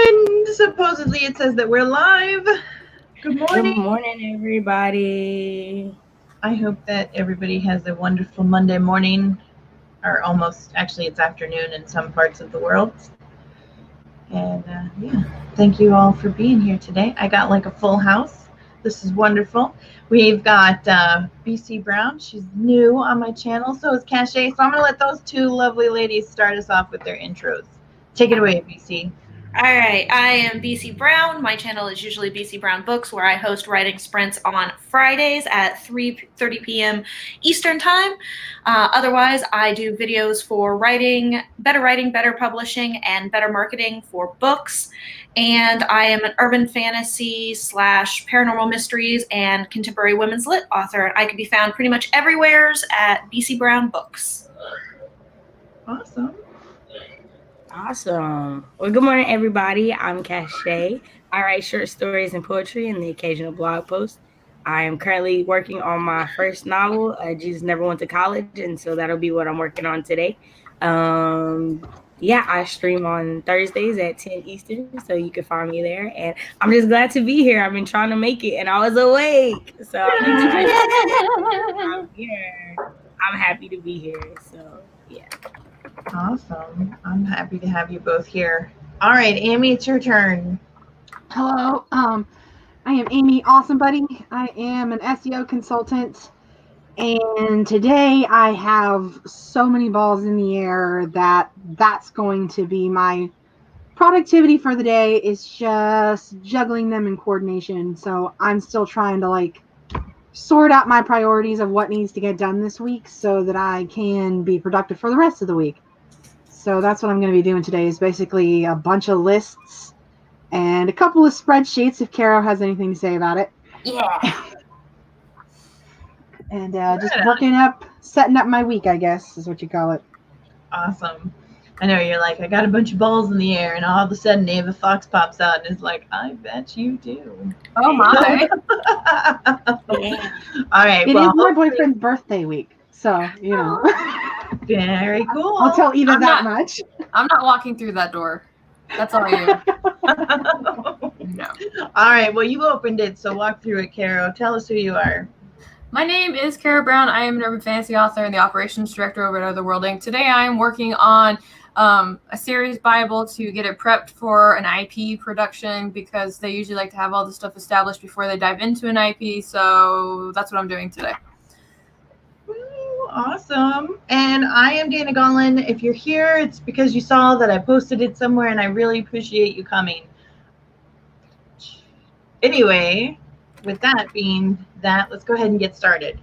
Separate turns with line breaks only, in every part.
And supposedly it says that we're live. Good morning.
Good morning, everybody.
I hope that everybody has a wonderful Monday morning, or almost, actually it's afternoon in some parts of the world. And yeah, thank you all for being here today. I got like a full house. This is wonderful. We've got BC Brown. She's new on my channel. So is Cache. So I'm going to let those two lovely ladies start us off with their intros. Take it away, BC.
All right, I am BC Brown. My channel is usually BC Brown Books, where I host writing sprints on Fridays at 3:30 p.m. Eastern Time. Otherwise, I do videos for writing, better publishing, and better marketing for books. And I am an urban fantasy / paranormal mysteries and contemporary women's lit author. I can be found pretty much everywhere at BC Brown Books.
Awesome.
Awesome. Well, good morning, everybody. I'm Cache. I write short stories and poetry and the occasional blog post. I am currently working on my first novel, Jesus Never Went to College, and so that'll be what I'm working on today. Yeah, I stream on Thursdays at 10 Eastern, so you can find me there. And I'm just glad to be here. I've been trying to make it, and I was awake, so I'm excited. I'm here. I'm happy to be here, so yeah.
Awesome. I'm happy to have you both here. All right, Amy, it's your turn.
Hello. I am Amy Awesome Buddy. I am an SEO consultant, and today I have so many balls in the air that's going to be my productivity for the day. Is just juggling them in coordination. So I'm still trying to sort out my priorities of what needs to get done this week so that I can be productive for the rest of the week. So that's what I'm going to be doing today, is basically a bunch of lists and a couple of spreadsheets if Caro has anything to say about it.
Yeah.
And just setting up my week, I guess, is what you call it.
Awesome. I know you're like, I got a bunch of balls in the air, and all of a sudden Ava Fox pops out and is like, I bet you do.
Oh, my.
Yeah.
All right.
It is my boyfriend's birthday week, so, you know.
Very cool.
I'll tell Eva much.
I'm not walking through that door. That's all you. No.
All right. Well, you opened it, so walk through it, Caro. Tell us who you are.
My name is Kara Brown. I am an urban fantasy author and the operations director over at Otherworlding. Today I am working on a series Bible to get it prepped for an IP production, because they usually like to have all the stuff established before they dive into an IP. So that's what I'm doing today.
Awesome. And I am Dana Gaulin. If you're here, it's because you saw that I posted it somewhere, and I really appreciate you coming. Anyway, with that being that, let's go ahead and get started.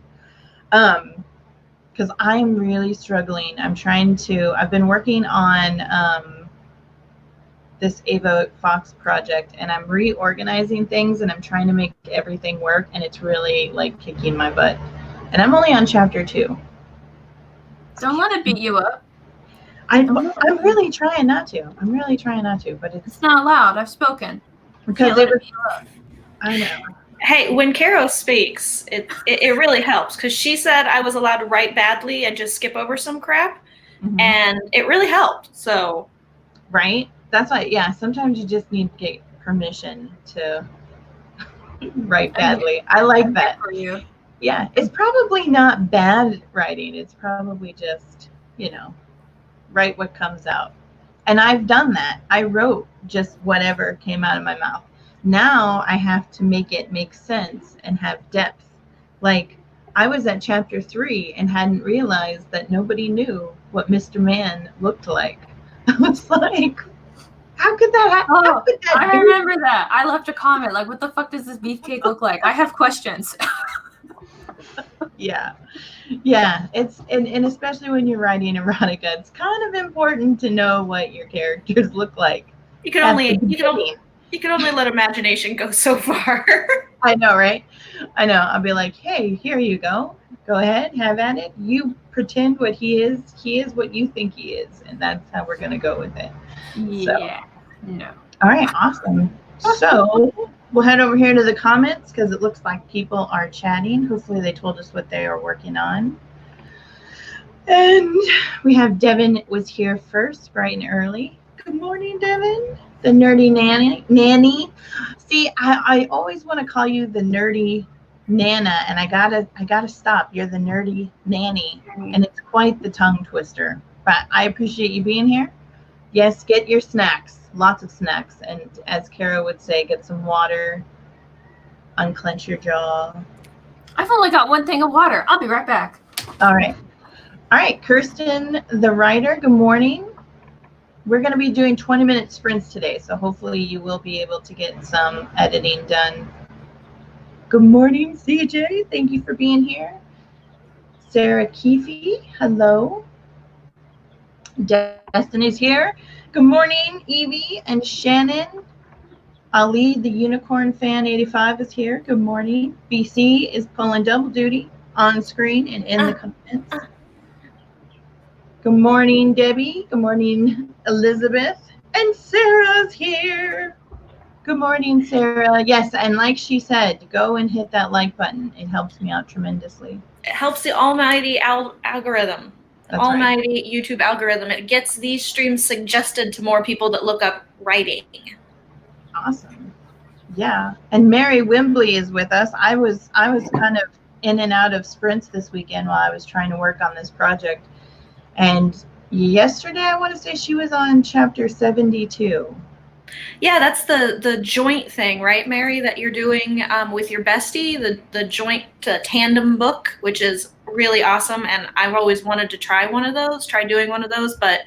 Because I'm really struggling. I've been working on this Ava Fox project, and I'm reorganizing things, and I'm trying to make everything work, and it's really kicking my butt. And I'm only on chapter 2.
Don't let it beat you up.
I'm really trying not to. But
It's not loud. I've spoken.
Because I know.
Hey, when Caro speaks, it really helps, because she said I was allowed to write badly and just skip over some crap, and it really helped. So,
right? That's why. Yeah. Sometimes you just need to get permission to write badly. I like that.
For you.
Yeah, it's probably not bad writing. It's probably just, write what comes out. And I've done that. I wrote just whatever came out of my mouth. Now I have to make it make sense and have depth. I was at chapter 3 and hadn't realized that nobody knew what Mr. Man looked like. I was like, how could that happen?
Oh, I remember that. I left a comment what the fuck does this beefcake look like? I have questions.
Yeah. It's and especially when you're writing erotica, it's kind of important to know what your characters look like.
you can only let imagination go so far.
I know, right? I know. I'll be like, hey, here you go. Go ahead, have at it. You pretend what he is. He is what you think he is, and that's how we're gonna go with it.
Yeah. No.
All right, awesome. So we'll head over here to the comments, because it looks like people are chatting. Hopefully they told us what they are working on. And we have Devin was here first, bright and early. Good morning, Devin. The nerdy nanny. See, I always want to call you the nerdy Nana, and I gotta stop. You're the nerdy nanny, and it's quite the tongue twister. But I appreciate you being here. Yes, get your snacks, lots of snacks, and as Kara would say, get some water. Unclench your jaw.
I've only got one thing of water. I'll be right back.
All right, Kirsten, the writer. Good morning. We're going to be doing 20-minute sprints today, so hopefully you will be able to get some editing done. Good morning, CJ. Thank you for being here. Sarah Keefe, hello. Destiny's here. Good morning, Evie and Shannon. Ali, the Unicorn Fan 85 is here. Good morning. BC is pulling double duty on screen and in the comments. Good morning, Debbie. Good morning, Elizabeth. And Sarah's here. Good morning, Sarah. Yes, and like she said, go and hit that like button. It helps me out tremendously.
It helps the almighty algorithm.
That's
almighty right. YouTube algorithm. It gets these streams suggested to more people that look up writing.
Awesome. Yeah. And Mary Wimbley is with us. I was kind of in and out of sprints this weekend while I was trying to work on this project. And yesterday, I want to say she was on chapter 72.
Yeah, that's the joint thing, right, Mary, that you're doing with your bestie, the joint tandem book, which is really awesome. And I've always wanted to try doing one of those, but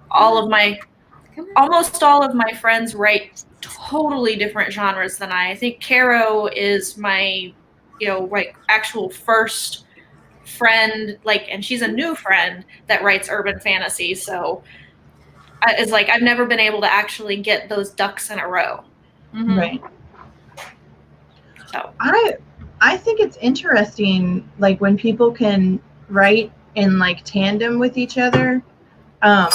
almost all of my friends write totally different genres than I think Caro is my, actual first friend, and she's a new friend that writes urban fantasy. So it's like I've never been able to actually get those ducks in a row.
Mm-hmm. Right.
So
I think it's interesting, when people can write in tandem with each other. I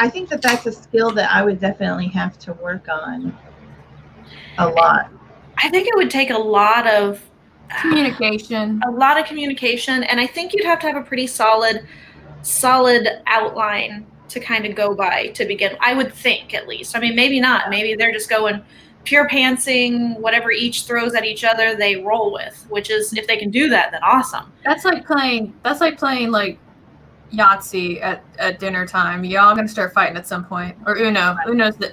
think that's a skill that I would definitely have to work on a lot.
I think it would take a lot of
communication.
And I think you'd have to have a pretty solid outline to kind of go by to begin. I would think, at least. I mean, maybe not. Maybe they're just going pure pantsing, whatever each throws at each other, they roll with. Which is, if they can do that, then awesome.
That's like playing Yahtzee at dinner time. Y'all gonna start fighting at some point. Or Uno. Uno's the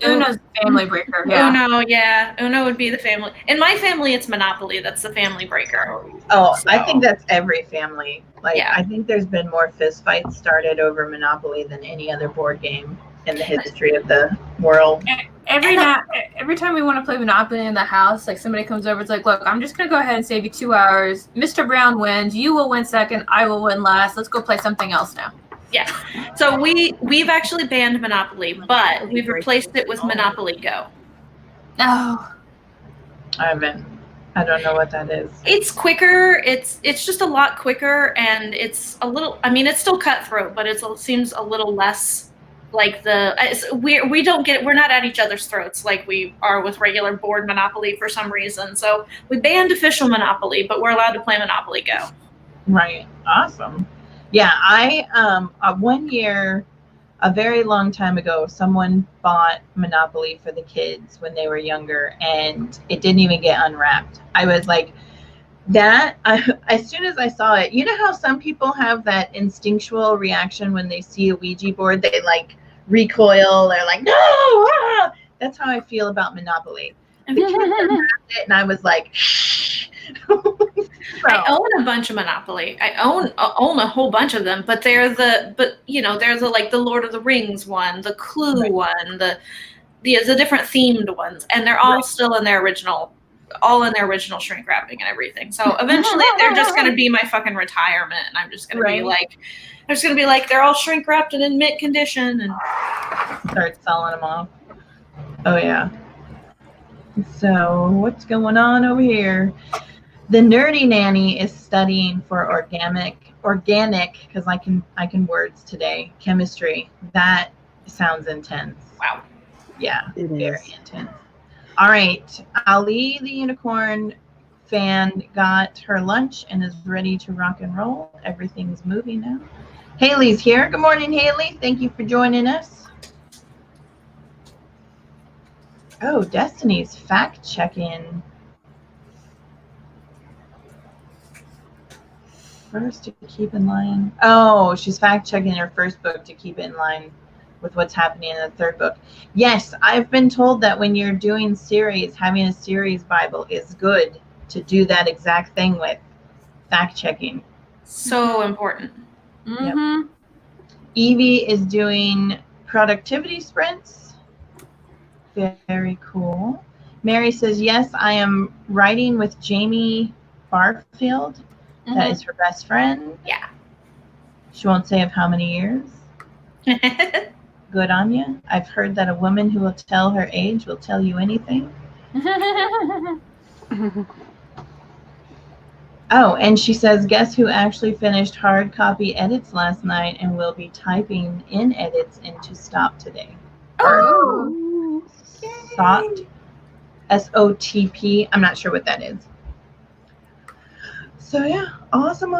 family breaker.
Yeah. Uno would be the family. In my family, it's Monopoly. That's the family breaker.
Oh, so. I think that's every family. I think there's been more fist fights started over Monopoly than any other board game in the history of the world.
Every time we want to play Monopoly in the house, somebody comes over, it's like, look, I'm just going to go ahead and save you 2 hours. Mr. Brown wins. You will win second. I will win last. Let's go play something else now.
Yeah. So we've actually banned Monopoly, but we've replaced it with Monopoly Go.
Oh.
I don't know what that is.
It's quicker. It's just a lot quicker, and it's a little, it's still cutthroat, but it seems a little less we're not at each other's throats like we are with regular board Monopoly for some reason. So we banned official Monopoly, but we're allowed to play Monopoly Go.
Right. Awesome. Yeah. I, 1 year, a very long time ago, someone bought Monopoly for the kids when they were younger, and it didn't even get unwrapped. I was like, as soon as I saw it, you know how some people have that instinctual reaction when they see a Ouija board, they recoil, they're like, no, ah! That's how I feel about Monopoly. The kids unwrapped it, and I was like, shh.
I own a bunch of Monopoly. I own a whole bunch of them, but they're the Lord of the Rings one, the Clue one, the different themed ones, and they're all still in their original shrink wrapping and everything. So eventually they're just going to be my fucking retirement, and I'm just going to be like, they're all shrink wrapped and in mint condition, and
start selling them off. Oh yeah. So what's going on over here? The nerdy nanny is studying for organic, because I can words today, chemistry. That sounds intense.
Wow.
Yeah, very intense. All right, Ali, the Unicorn Fan, got her lunch and is ready to rock and roll. Everything's moving now. Haley's here. Good morning, Haley. Thank you for joining us. Oh, Destiny's fact checking. First to keep in line. Oh, she's fact checking her first book to keep it in line with what's happening in the third book. Yes, I've been told that when you're doing series, having a series Bible is good to do that exact thing with fact checking.
So important.
Mm-hmm.
Evie is doing productivity sprints. Very cool. Mary says, yes, I am writing with Jamie Barfield.
Mm-hmm.
That is her best friend.
Yeah.
She won't say of how many years. Good on you. I've heard that a woman who will tell her age will tell you anything. Oh, and she says, guess who actually finished hard copy edits last night and will be typing in edits into Stop today.
Oh.
SOTP. SOTP. I'm not sure what that is. So yeah, awesome.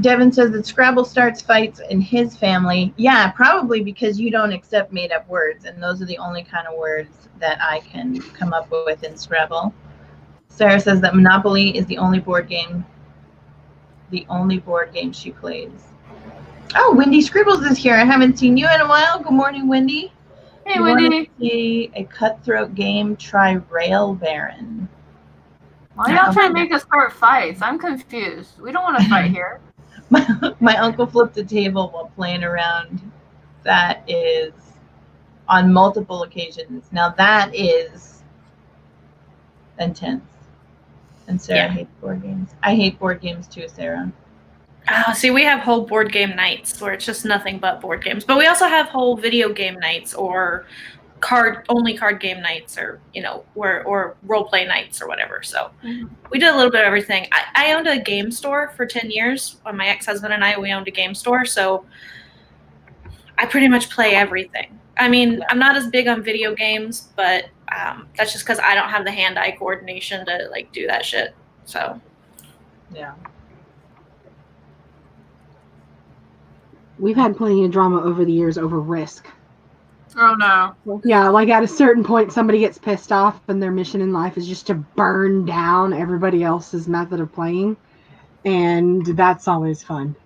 Devin says that Scrabble starts fights in his family. Yeah, probably because you don't accept made up words, and those are the only kind of words that I can come up with in Scrabble. Sarah says that Monopoly is the only board game she plays. Oh, Wendy Scribbles is here. I haven't seen you in a while. Good morning, Wendy.
Hey, Wendy.
See a cutthroat game? Try Rail Baron.
Why y'all trying to make us start fights? I'm confused. We don't want to fight here.
My uncle flipped a table while playing around. That is on multiple occasions. Now that is intense. And Sarah hates board games. I hate board games too, Sarah.
Oh, see, we have whole board game nights where it's just nothing but board games. But we also have whole video game nights or card game nights, or or role play nights or whatever. So we did a little bit of everything. I owned a game store for 10 years. When my ex-husband and we owned a game store, so I pretty much play everything. I mean, I'm not as big on video games, but that's just because I don't have the hand-eye coordination to like do that shit. So
yeah.
We've had plenty of drama over the years over Risk.
Oh no.
Yeah, like at a certain point somebody gets pissed off and their mission in life is just to burn down everybody else's method of playing. And that's always fun.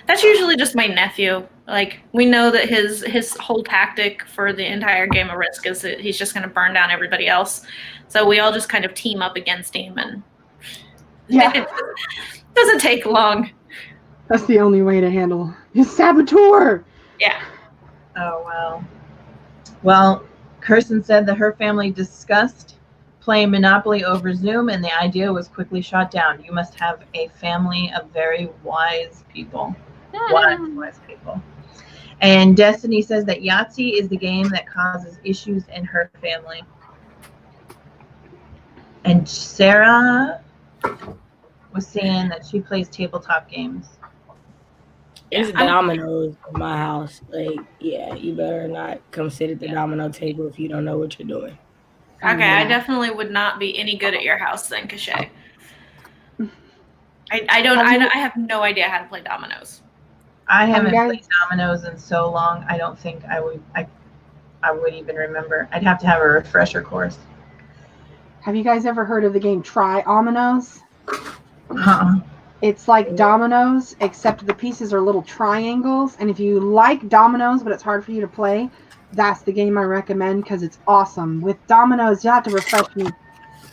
That's usually just my nephew. Like, we know that his whole tactic for the entire game of Risk is that he's just going to burn down everybody else. So we all just kind of team up against him, and it doesn't take long.
That's the only way to handle his saboteur.
Yeah.
Oh, wow. Well, Kirsten said that her family discussed playing Monopoly over Zoom, and the idea was quickly shot down. You must have a family of very wise people. Wise people. And Destiny says that Yahtzee is the game that causes issues in her family. And Sarah was saying that she plays tabletop games.
It's dominoes in my house. Like, yeah, you better not come sit at the domino table if you don't know what you're doing.
Okay, I definitely would not be any good at your house then, Cachet. I have no idea how to play dominoes.
I haven't played dominoes in so long. I don't think I would even remember. I'd have to have a refresher course.
Have you guys ever heard of the game Try Ominoes?
Uh-uh.
It's like dominoes, except the pieces are little triangles. And if you like dominoes, but it's hard for you to play, that's the game I recommend because it's awesome. With dominoes, you have to refresh me,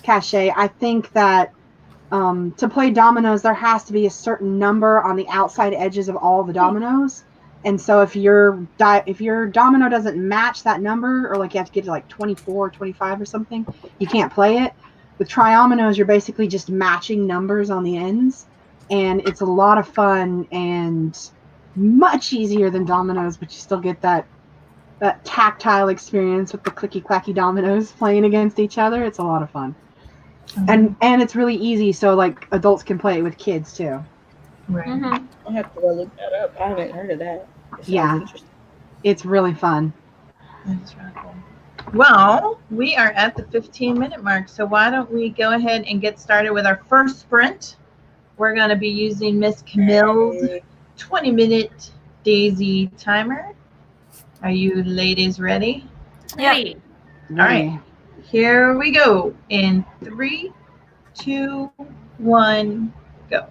Cachet. I think that to play dominoes, there has to be a certain number on the outside edges of all the dominoes. And so if your domino doesn't match that number, or like you have to get to like 24, 25 or something, you can't play it. With Triominoes, you're basically just matching numbers on the ends. And it's a lot of fun and much easier than dominoes, but you still get that tactile experience with the clicky-clacky dominoes playing against each other. It's a lot of fun. Mm-hmm. And it's really easy, so like adults can play it with kids too.
Right.
Mm-hmm.
I'll have to go look that up. I haven't heard of that.
Yeah, it's really fun.
That's really cool. Well, we are at the 15-minute mark, so why don't we go ahead and get started with our first sprint. We're going to be using Miss Camille's 20-minute Daisy timer. Are you ladies ready?
Yeah.
All right. Here we go. In 3, 2, 1, go.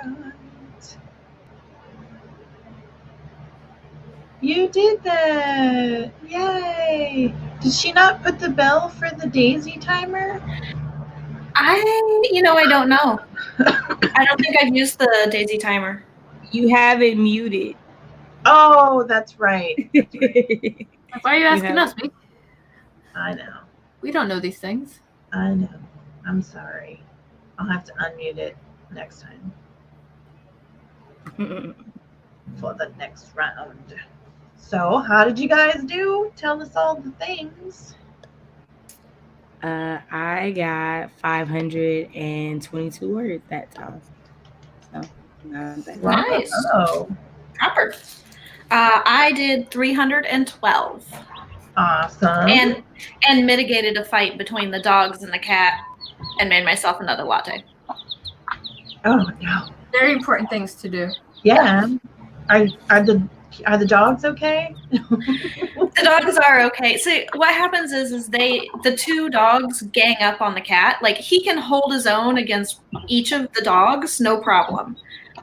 right. You did that! Yay! Did she not put the bell for the daisy timer?
I don't know. I don't think I've used the daisy timer.
You have it muted.
Oh, that's right.
Why are you asking us?
I know.
We don't know these things.
I know. I'm sorry. I'll have to unmute it next time for the next round. So, how did you guys do? Tell us all the things.
I got 522 words that time. So,
Nice.
Oh,
Proper. I did 312.
awesome.
And mitigated a fight between the dogs and the cat and made myself another latte.
Oh no.
Very important things to do.
Yeah. Are the dogs okay?
The dogs are okay. So what happens is the two dogs gang up on the cat. Like, he can hold his own against each of the dogs, no problem.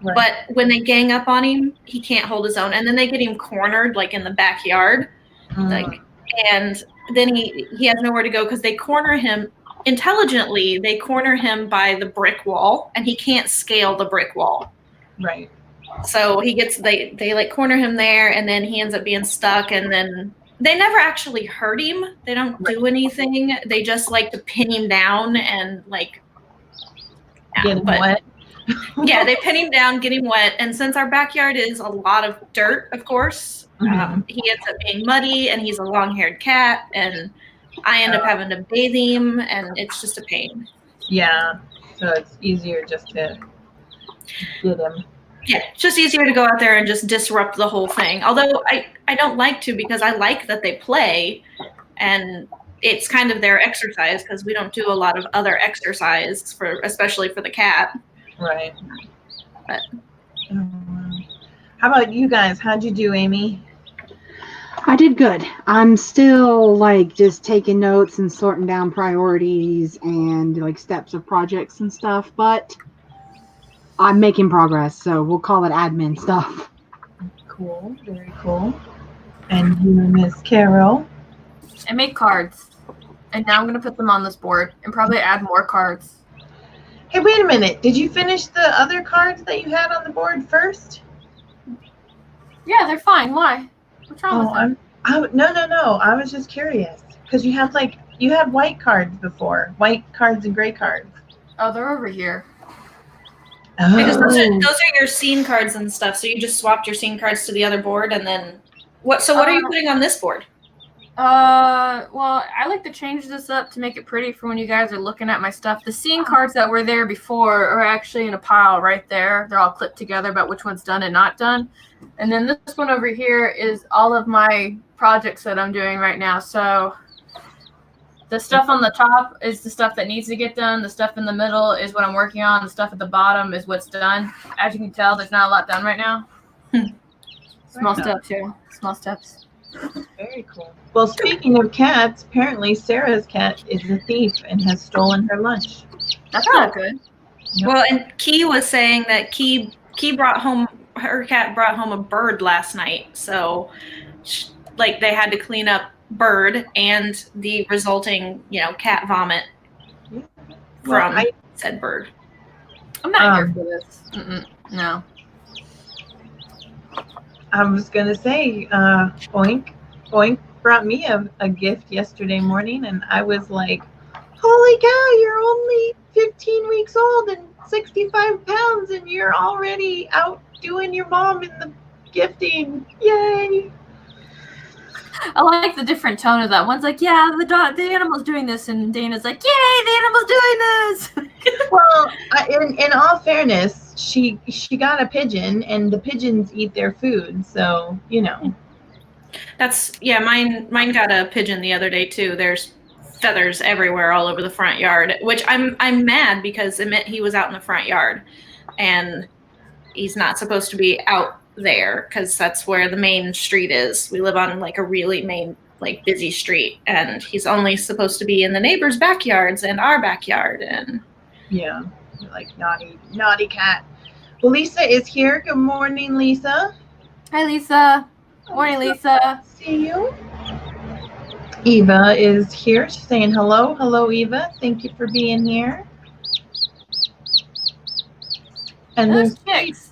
Right.
But when they gang up on him, he can't hold his own, and then they get him cornered, like in the backyard, and then he has nowhere to go because they corner him intelligently. They corner him by the brick wall, and he can't scale the brick wall.
Right.
So they like corner him there, and then he ends up being stuck, and then they never actually hurt him. They don't do anything. They just like to pin him down and like
Get him wet.
Yeah, they pin him down, get him wet, and since our backyard is a lot of dirt, of course, he ends up being muddy, and he's a long-haired cat, and I end up having to bathe him, and it's just a pain.
Yeah, so it's easier just to get him.
Yeah, it's just easier to go out there and just disrupt the whole thing. Although I don't like to, because I like that they play, and it's kind of their exercise, because we don't do a lot of other exercise, especially for the cat.
Right.
But
how about you guys? How'd you do, Amy?
I did good. I'm still like just taking notes and sorting down priorities and like steps of projects and stuff, but I'm making progress, so we'll call it admin stuff.
Cool, very cool. And you, Miss Carol?
I made cards, and now I'm going to put them on this board and probably add more cards.
Hey, wait a minute. Did you finish the other cards that you had on the board first?
Yeah, they're fine. Why? What's wrong with them?
No. I was just curious because you had white cards before, white cards and gray cards.
Oh, they're over here.
Oh.
Because those are your scene cards and stuff. So you just swapped your scene cards to the other board, and then what? So what are you putting on this board?
Well, I like to change this up to make it pretty for when you guys are looking at my stuff. The scene cards that were there before are actually in a pile right there. They're all clipped together about which one's done and not done. And then this one over here is all of my projects that I'm doing right now. So the stuff on the top is the stuff that needs to get done. The stuff in the middle is what I'm working on. The stuff at the bottom is what's done. As you can tell, there's not a lot done right now. Small steps here. Small steps.
Very cool. Well, speaking of cats, apparently Sarah's cat is a thief and has stolen her lunch.
That's not good.
Yep.
Well, and Key was saying that her cat brought home a bird last night. So, like, they had to clean up bird and the resulting, cat vomit from said bird.
I'm not here for this. No.
I was going to say, Oink brought me a gift yesterday morning, and I was like, holy cow, you're only 15 weeks old and 65 pounds, and you're already outdoing your mom in the gifting. Yay!
I like the different tone of that. One's like, yeah, the animal's doing this, and Dana's like, yay, the animal's doing this.
Well, in all fairness, she got a pigeon, and the pigeons eat their food, so
Mine got a pigeon the other day too. There's feathers everywhere all over the front yard, which I'm mad because it meant he was out in the front yard, and he's not supposed to be out there because that's where the main street is. We live on like a really main, like, busy street, and he's only supposed to be in the neighbors' backyards and our backyard. And
yeah, like naughty cat. Well, Lisa is here. Good morning, Lisa.
Hi, Lisa. Morning, Lisa.
See you. Eva is here. She's saying hello. Hello, Eva. Thank you for being here. And
Those
there's
chicks.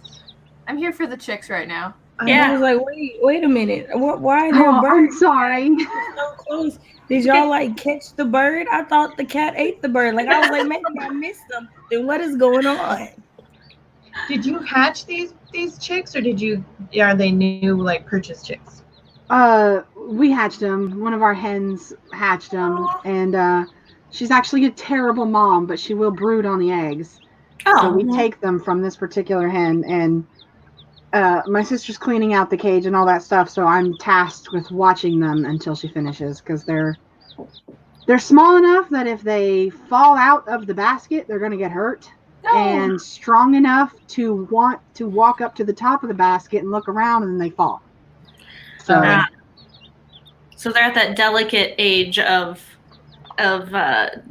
I'm here for the chicks right now.
I was like, wait a minute. Why are there
Oh,
birds
I'm sorry.
so close? Did y'all like catch the bird? I thought the cat ate the bird. Like I was like, maybe I missed something. What is going on?
Did you hatch these chicks, or are they new, like, purchase chicks?
We hatched them. One of our hens hatched them, and she's actually a terrible mom, but she will brood on the eggs. So we take them from this particular hen, and my sister's cleaning out the cage and all that stuff, so I'm tasked with watching them until she finishes, because they're small enough that if they fall out of the basket, they're going to get hurt. And strong enough to want to walk up to the top of the basket and look around, and then they fall. So
they're at that delicate age of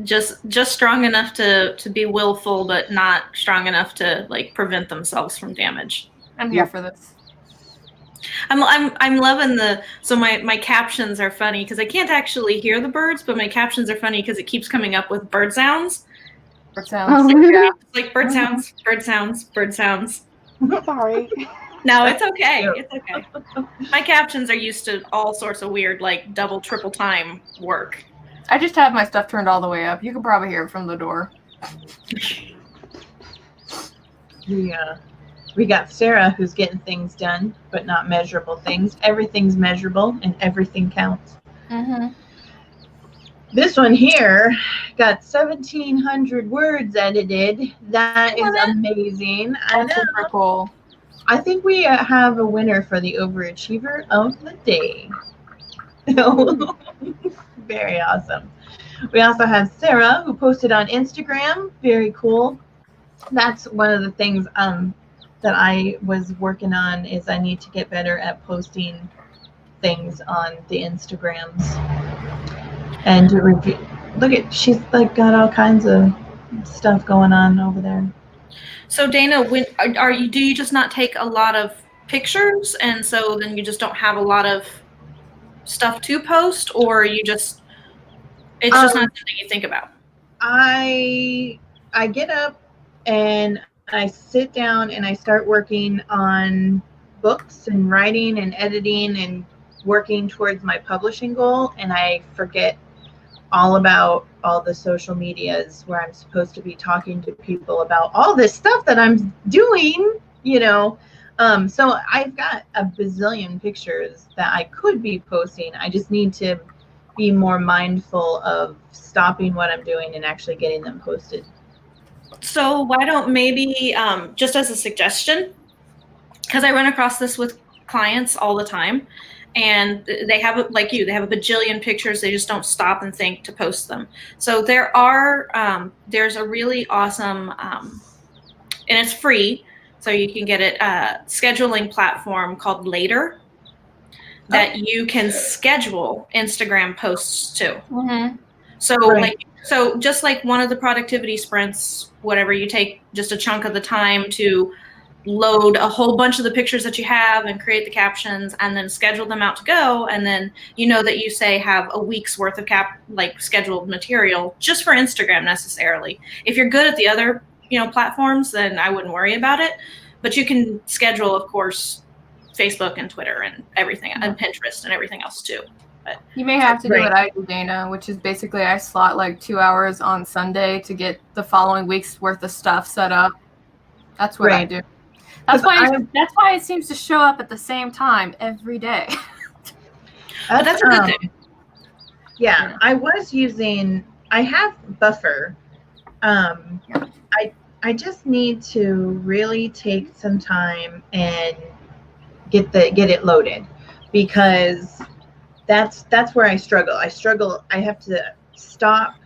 just strong enough to be willful, but not strong enough to like prevent themselves from damage.
I'm here for this.
I'm loving so my captions are funny because I can't actually hear the birds, but my captions are funny because it keeps coming up with bird sounds.
Bird sounds.
Oh, really?
Like bird sounds, bird sounds, bird sounds.
Sorry.
No, it's okay. It's okay. My captions are used to all sorts of weird, like double, triple time work.
I just have my stuff turned all the way up. You can probably hear it from the door.
Yeah. We got Sarah, who's getting things done, but not measurable things. Everything's measurable, and everything counts.
Mm-hmm.
This one here got 1,700 words edited. That is amazing. I know.
Super cool.
I think we have a winner for the overachiever of the day. Very awesome. We also have Sarah, who posted on Instagram. Very cool. That's one of the things that I was working on, is I need to get better at posting things on the Instagrams. And to review. Look at, she's like got all kinds of stuff going on over there.
So Dana, do you just not take a lot of pictures, and so then you just don't have a lot of stuff to post, or it's just not something you think about?
I get up and I sit down and I start working on books and writing and editing and working towards my publishing goal, and I forget all about all the social medias where I'm supposed to be talking to people about all this stuff that I'm doing, So I've got a bazillion pictures that I could be posting. I just need to be more mindful of stopping what I'm doing and actually getting them posted.
So why don't maybe, just as a suggestion, because I run across this with clients all the time, and they have, like you, they have a bajillion pictures. They just don't stop and think to post them. So there's a really awesome, and it's free, so you can get it, scheduling platform called Later that you can schedule Instagram posts to.
Mm-hmm.
So so just like one of the productivity sprints, whatever, you take just a chunk of the time to load a whole bunch of the pictures that you have and create the captions and then schedule them out to go. And then that you say have a week's worth of scheduled material just for Instagram necessarily. If you're good at the other, platforms, then I wouldn't worry about it. But you can schedule, of course, Facebook and Twitter and everything, and Pinterest and everything else too. But
you may have to do what I do, Dana, which is basically I slot like 2 hours on Sunday to get the following week's worth of stuff set up. That's what I do. That's why it seems to show up at the same time every day.
That's a good thing.
Yeah, I have Buffer. I just need to really take some time and get it loaded, because that's where I struggle. I have to stop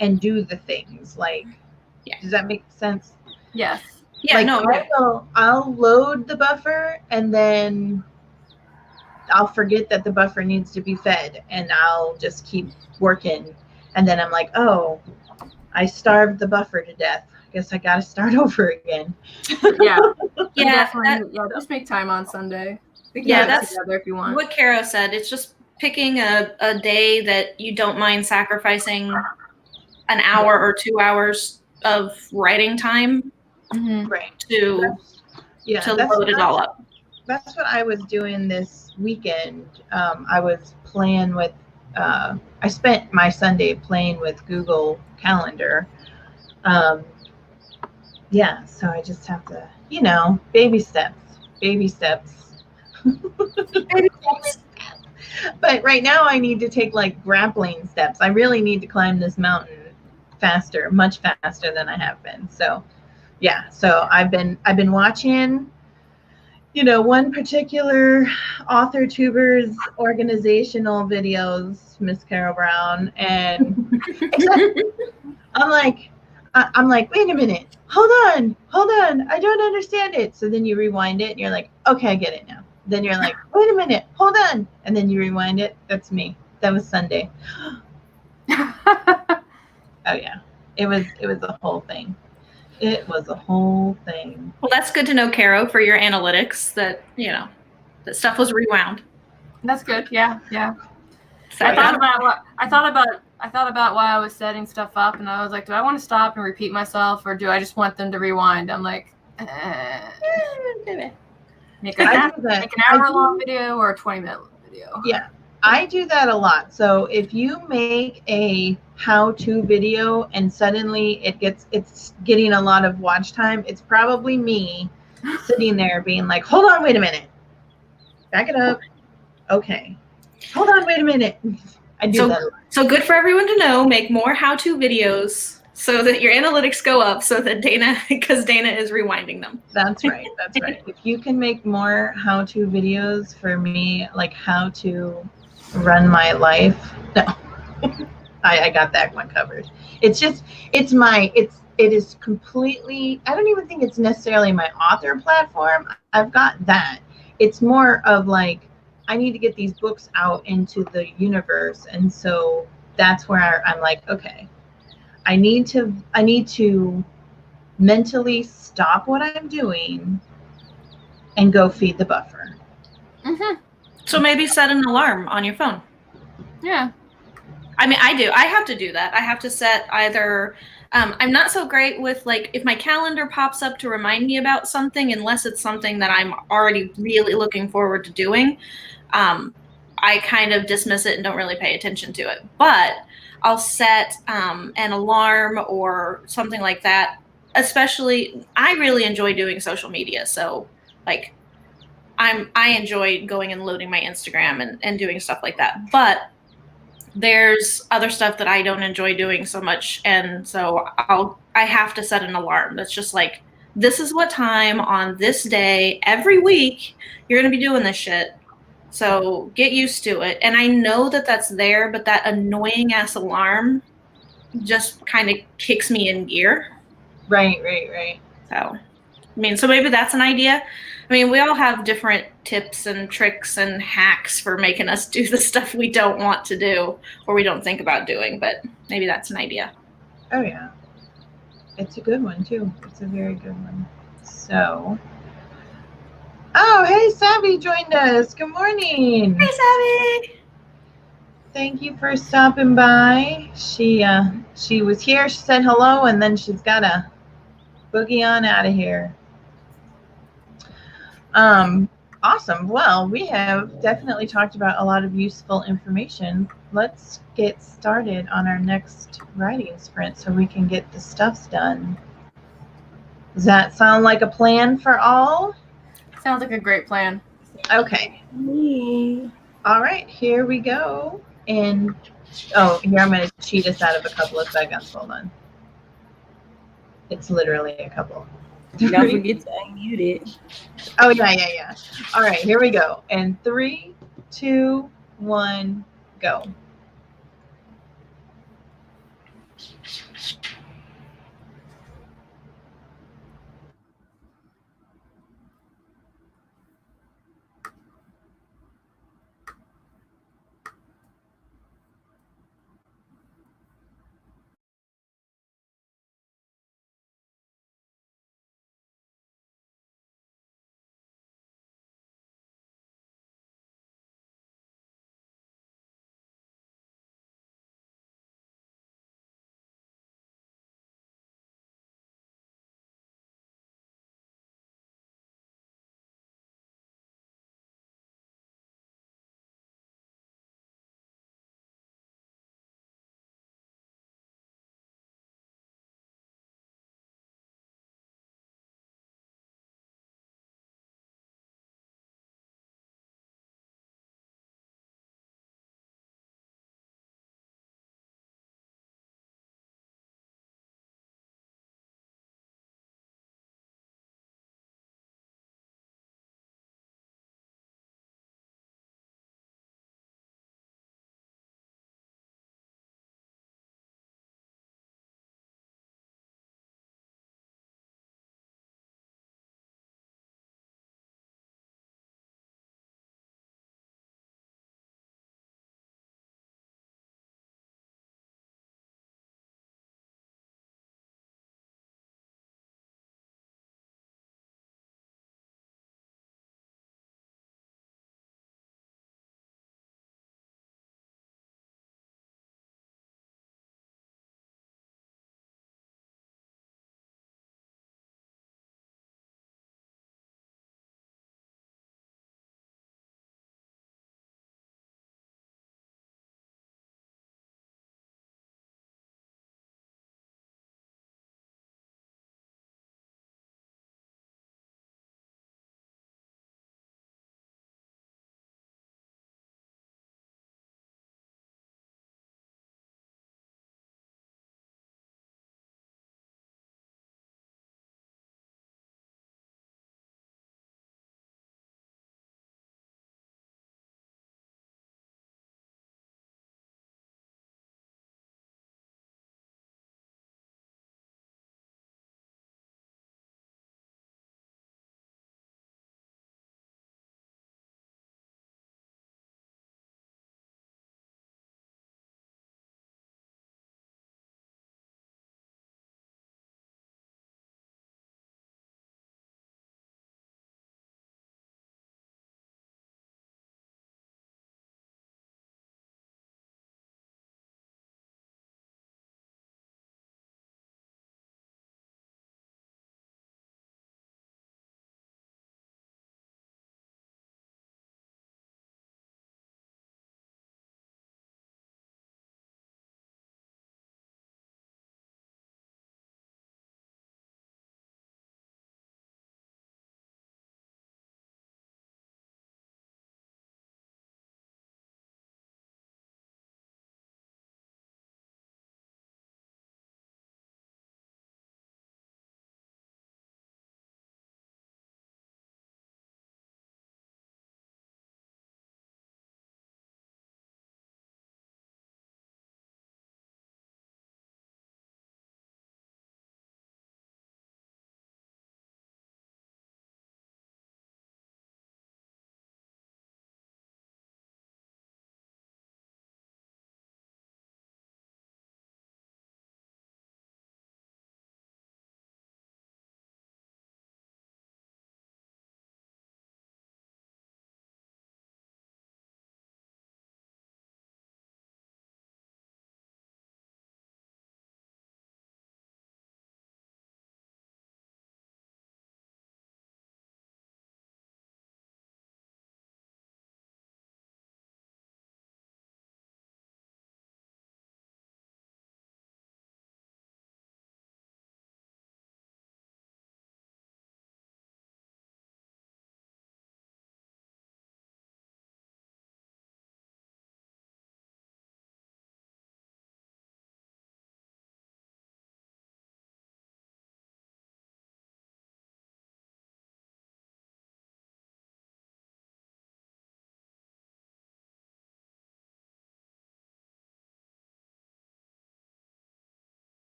and do the things. Does that make sense?
Yes.
Yeah,
I'll load the Buffer, and then I'll forget that the Buffer needs to be fed, and I'll just keep working. And then I'm like, oh, I starved the Buffer to death. guess I got to start over again.
Yeah.
Yeah,
Definitely. Just make time on Sunday. We can
Yeah,
do it
that's
together if you want.
what Caro said. It's just picking a day that you don't mind sacrificing an hour or 2 hours of writing time
Right.
to
Yeah,
load it all up.
That's what I was doing this weekend. I was playing with, I spent my Sunday playing with Google Calendar. Yeah, so I just have to, baby steps, baby steps. But right now I need to take like grappling steps. I really need to climb this mountain faster, much faster than I have been. So yeah, so I've been watching, one particular author tuber's organizational videos, Miss Carol Brown, and I'm like, wait a minute, hold on, I don't understand it. So then you rewind it, and you're like, okay, I get it now. Then you're like, wait a minute, hold on, and then you rewind it. That's me. That was Sunday. Oh yeah, it was a whole thing. It was a whole thing.
Well, that's good to know, Caro, for your analytics that that stuff was rewound.
That's good. Yeah.
So
I thought about why I was setting stuff up, and I was like, do I want to stop and repeat myself, or do I just want them to rewind? I'm like, make an hour-long video or a 20-minute video.
Yeah, I do that a lot. So if you make a how-to video and suddenly it's getting a lot of watch time, it's probably me sitting there being like, hold on, wait a minute, back it up. Okay, hold on, wait a minute. I do that a lot.
So good for everyone to know. Make more how-to videos so that your analytics go up, so that because Dana is rewinding them.
That's right. If you can make more how-to videos for me, like how to run my life, no, I got that one covered. It is completely, I don't even think it's necessarily my author platform. I've got that. It's more of like, I need to get these books out into the universe. And so that's where I'm like, okay, I need to mentally stop what I'm doing and go feed the buffer.
Mm-hmm.
So maybe set an alarm on your phone.
Yeah.
I mean, I do. I have to do that. I have to set either. I'm not so great with like if my calendar pops up to remind me about something, unless it's something that I'm already really looking forward to doing. I kind of dismiss it and don't really pay attention to it. But I'll set an alarm or something like that. Especially, I really enjoy doing social media. So, like, I enjoy going and loading my Instagram and doing stuff like that. But there's other stuff that I don't enjoy doing so much, and so I have to set an alarm that's just like, this is what time on this day every week you're going to be doing this shit. So get used to it. And I know that that's there, but that annoying ass alarm just kind of kicks me in gear.
Right.
So, I mean, so maybe that's an idea. I mean, we all have different tips and tricks and hacks for making us do the stuff we don't want to do or we don't think about doing, but maybe that's an idea.
Oh, yeah. It's a good one, too. It's a very good one. So, oh, hey, Savvy joined us. Good morning.
Hey, Savvy.
Thank you for stopping by. She was here. She said hello, and then she's got to boogie on out of here. Awesome. Well, we have definitely talked about a lot of useful information. Let's get started on our next writing sprint so we can get the stuffs done. Does that sound like a plan for all?
Sounds like a great plan.
Okay.
Me.
All right, here we go. And here I'm going to cheat us out of a couple of seconds. Hold on. It's literally a couple.
Don't forget to unmute it.
Oh, yeah. All right, here we go. And 3, 2, 1, go.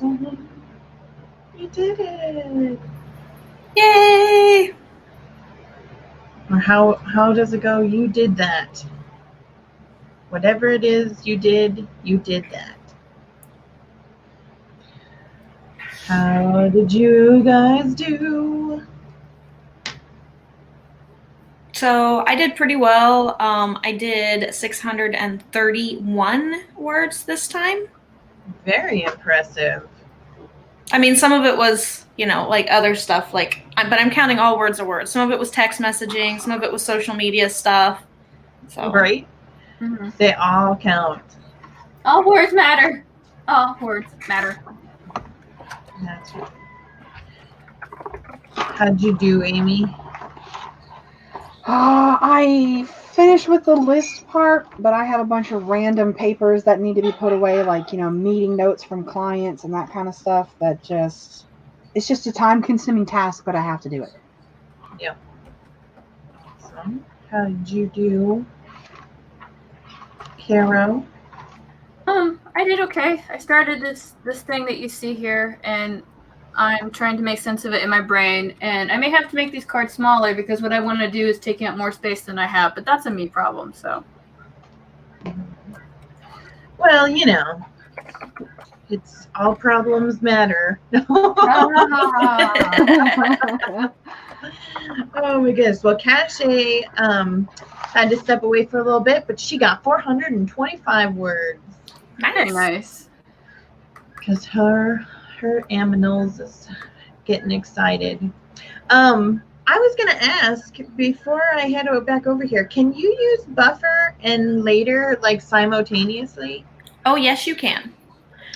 You did it.
Yay!
Or how does it go? You did that. Whatever it is you did that. How did you guys do?
So I did pretty well. I did 631 words this time.
Very impressive.
I mean, some of it was, like other stuff, but I'm counting all words are words. Some of it was text messaging. Some of it was social media stuff. So.
Right?
Mm-hmm.
They all count.
All words matter. All words matter.
That's right. How'd you do, Amy?
I finished with the list part, but I have a bunch of random papers that need to be put away, like, meeting notes from clients and that kind of stuff that it's just a time-consuming task, but I have to do it.
Yep. So, how did you do, Caro?
I did okay. I started this thing that you see here, and I'm trying to make sense of it in my brain, and I may have to make these cards smaller because what I want to do is taking up more space than I have, but that's a me problem, so.
Well, it's all problems matter. Oh my goodness. Well, Cache had to step away for a little bit, but she got 425 words.
Nice.
Because her aminals is getting excited. I was going to ask, before I head back over here, can you use Buffer and Later, simultaneously?
Oh, yes, you can.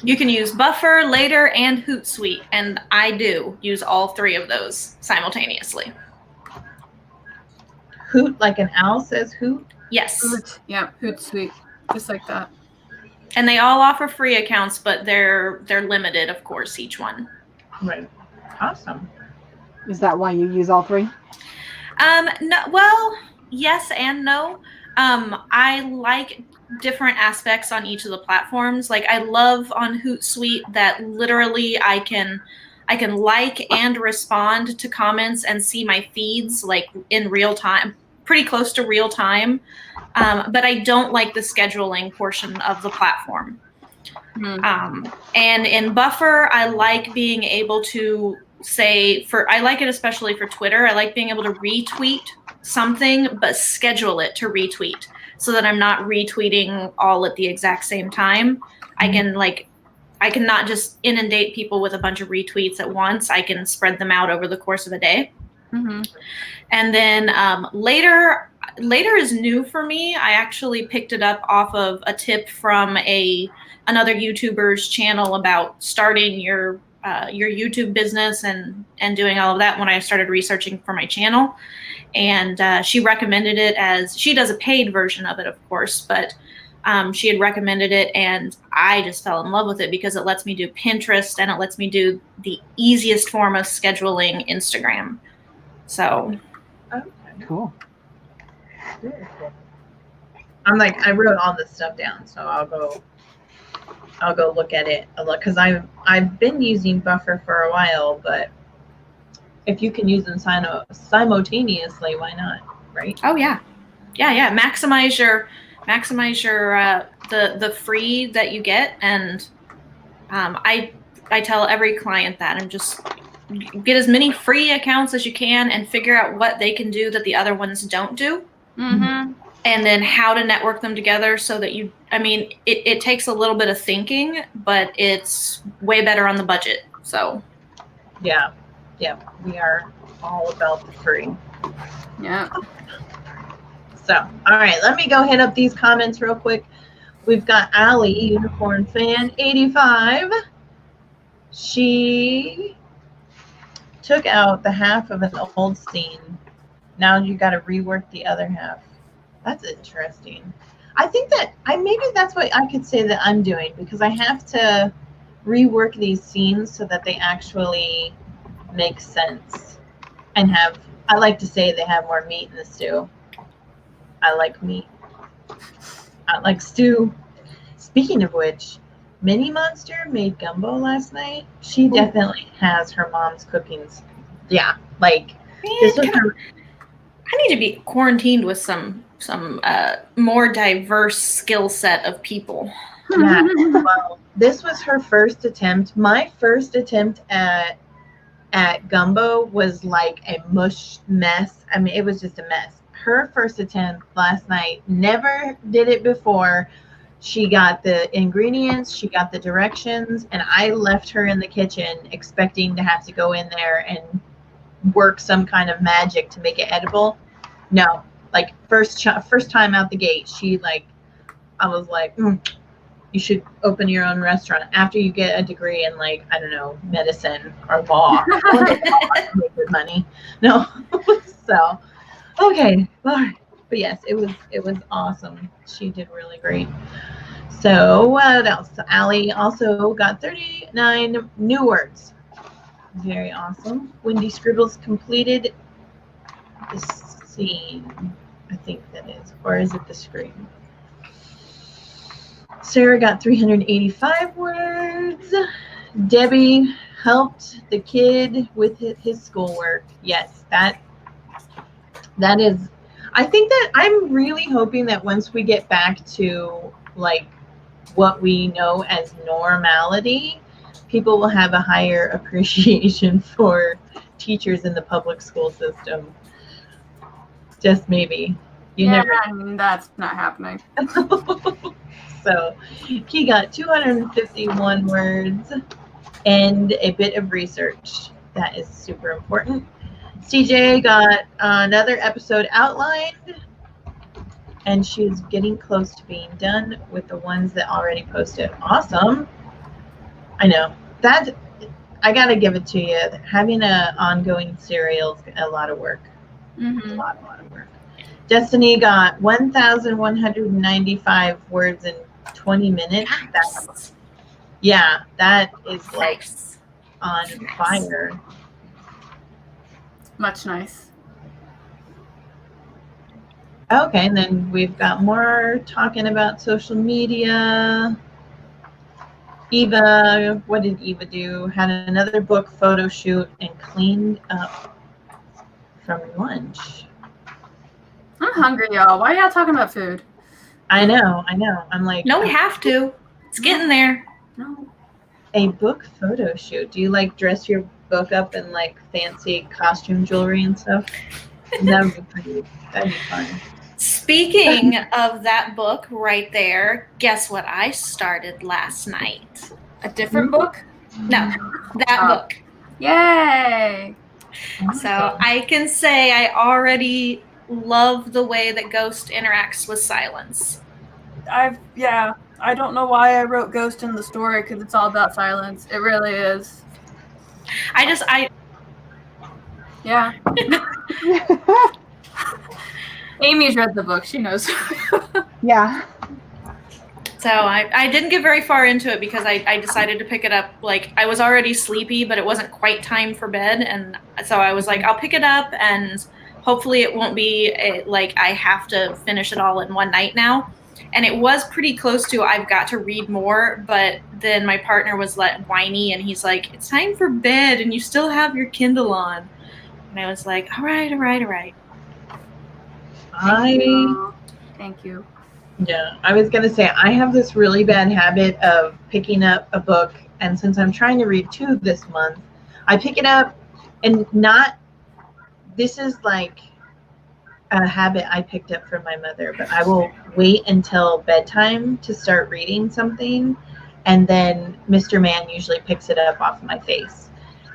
You can use Buffer, Later, and Hootsuite, and I do use all three of those simultaneously.
Hoot, like an owl says hoot?
Yes.
Hoot. Yeah, Hootsuite. Just like that.
And they all offer free accounts, but they're limited, of course, each one.
Right. Awesome.
Is that why you use all three?
No, well, yes and no. I like different aspects on each of the platforms. Like, I love on Hootsuite that literally I can like and respond to comments and see my feeds in real time, pretty close to real time. But I don't like the scheduling portion of the platform. And in Buffer, I like being able to I like it especially for Twitter. I like being able to retweet something, but schedule it to retweet so that I'm not retweeting all at the exact same time. I can not just inundate people with a bunch of retweets at once. I can spread them out over the course of a day.
Mm-hmm.
And then Later is new for me. I actually picked it up off of a tip from another YouTuber's channel about starting your YouTube business and doing all of that when I started researching for my channel. And she recommended it she does a paid version of it, of course, but she had recommended it, and I just fell in love with it because it lets me do Pinterest and it lets me do the easiest form of scheduling Instagram. So.
Okay.
Cool.
I wrote all this stuff down, so I'll go look at it a lot, because I've been using Buffer for a while, but if you can use them simultaneously, why not, right?
Oh yeah. Maximize your the free that you get, and I tell every client that I'm just get as many free accounts as you can and figure out what they can do that the other ones don't do.
Mm-hmm.
And then how to network them together so that it takes a little bit of thinking, but it's way better on the budget. So
yeah, we are all about the free.
Yeah.
So, all right, let me go hit up these comments real quick. We've got Allie, Unicorn Fan 85. She took out the half of an old scene. Now you got to rework the other half. That's interesting. I think that maybe that's what I could say that I'm doing, because I have to rework these scenes so that they actually make sense and I like to say they have more meat in the stew. I like meat. I like stew. Speaking of which, Mini Monster made gumbo last night. She definitely has her mom's cookings. Yeah, like this was her.
I need to be quarantined with some more diverse skill set of people.
Yeah, well, this was her first attempt. My first attempt at gumbo was like a mush mess. I mean, it was just a mess. Her first attempt last night, never did it before. She got the ingredients, she got the directions, and I left her in the kitchen expecting to have to go in there and work some kind of magic to make it edible. No, like first time out the gate, she like, I was like, you should open your own restaurant after you get a degree in, like, I don't know, medicine or law. Make good money. No. So, okay. All right. But yes, it was awesome. She did really great. So what else? Allie also got 39 new words. Very awesome. Wendy Scribbles completed the scene, I think that is. Or is it the screen? Sarah got 385 words. Debbie helped the kid with his schoolwork. Yes, that is. I think that I'm really hoping that once we get back to like what we know as normality, people will have a higher appreciation for teachers in the public school system. Just maybe.
I mean, that's not happening.
So he got 251 words and a bit of research. That is super important. CJ got another episode outlined, and she's getting close to being done with the ones that already posted. Awesome. I know. That, I got to give it to you. Having an ongoing serial is a lot of work.
Mm-hmm.
A lot of work. Destiny got 1,195 words in 20 minutes. That is like on fire.
Much nice.
Okay, and then we've got more talking about social media. Eva, what did Eva do? Had another book photo shoot and cleaned up from lunch.
I'm hungry, y'all. Why are y'all talking about food?
I know. I'm like,
no, we have to. It's getting there.
No.
A book photo shoot. Do you like dress your book up in like fancy costume jewelry and stuff? That'd be fun.
Speaking of that book right there, guess what I started last night?
A different book?
No, that book.
Yay!
So I can say I already love the way that Ghost interacts with silence.
I don't know why I wrote Ghost in the story because it's all about silence. It really is. Yeah. Amy's read the book. She knows.
Yeah.
So I didn't get very far into it because I decided to pick it up. Like, I was already sleepy, but it wasn't quite time for bed. And so I was like, I'll pick it up and hopefully it won't be like I have to finish it all in one night now. And it was pretty close to I've got to read more, but then my partner was whiny and he's like, it's time for bed and you still have your Kindle on. And I was like, all right.
Thank you.
Yeah, I was going to say, I have this really bad habit of picking up a book, and since I'm trying to read 2 this month, I pick it up and this is like a habit I picked up from my mother, but I will wait until bedtime to start reading something, and then Mr. Man usually picks it up off my face.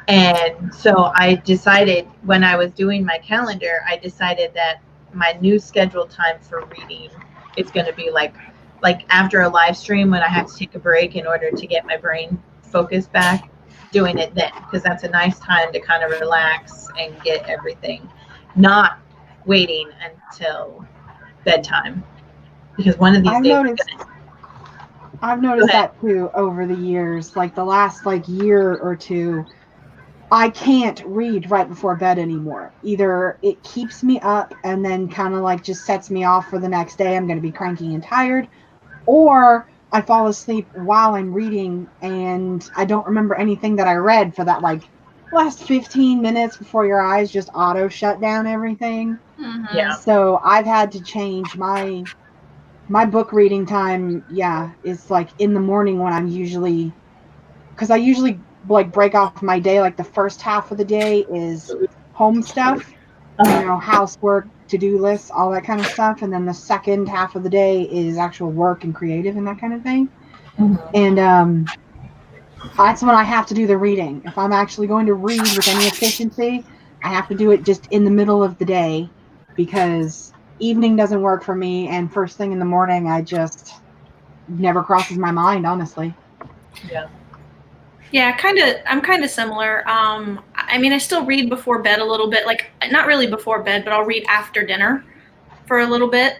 And so I decided when I was doing my calendar, I decided that my new scheduled time for reading is going to be like after a live stream when I have to take a break in order to get my brain focused back, doing it then, because that's a nice time to kind of relax and get everything, not waiting until bedtime, because one of these days
I've noticed that too over the years, like the last year or two. I can't read right before bed anymore. Either it keeps me up and then kind of just sets me off for the next day. I'm going to be cranky and tired, or I fall asleep while I'm reading, and I don't remember anything that I read for that like last 15 minutes before your eyes just auto shut down everything.
Mm-hmm.
Yeah.
So I've had to change my book reading time. Yeah, it's like in the morning when I'm usually, because I usually like break off my day. Like the first half of the day is home stuff, housework, to-do lists, all that kind of stuff, and then the second half of the day is actual work and creative and that kind of thing. And that's when I have to do the reading. If I'm actually going to read with any efficiency, I have to do it just in the middle of the day, because evening doesn't work for me, and first thing in the morning I just never crosses my mind, honestly.
Yeah, I'm kind of similar. I mean, I still read before bed a little bit, like not really before bed, but I'll read after dinner for a little bit.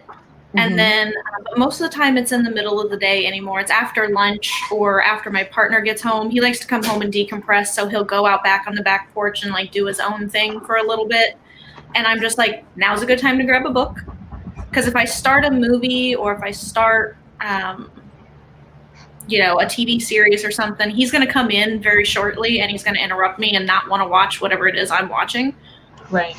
And then but most of the time it's in the middle of the day anymore. It's after lunch or after my partner gets home. He likes to come home and decompress, so he'll go out back on the back porch and like do his own thing for a little bit. And I'm just like, now's a good time to grab a book. Because if I start a movie or if I start a TV series or something, he's going to come in very shortly and he's going to interrupt me and not want to watch whatever it is I'm watching.
Right.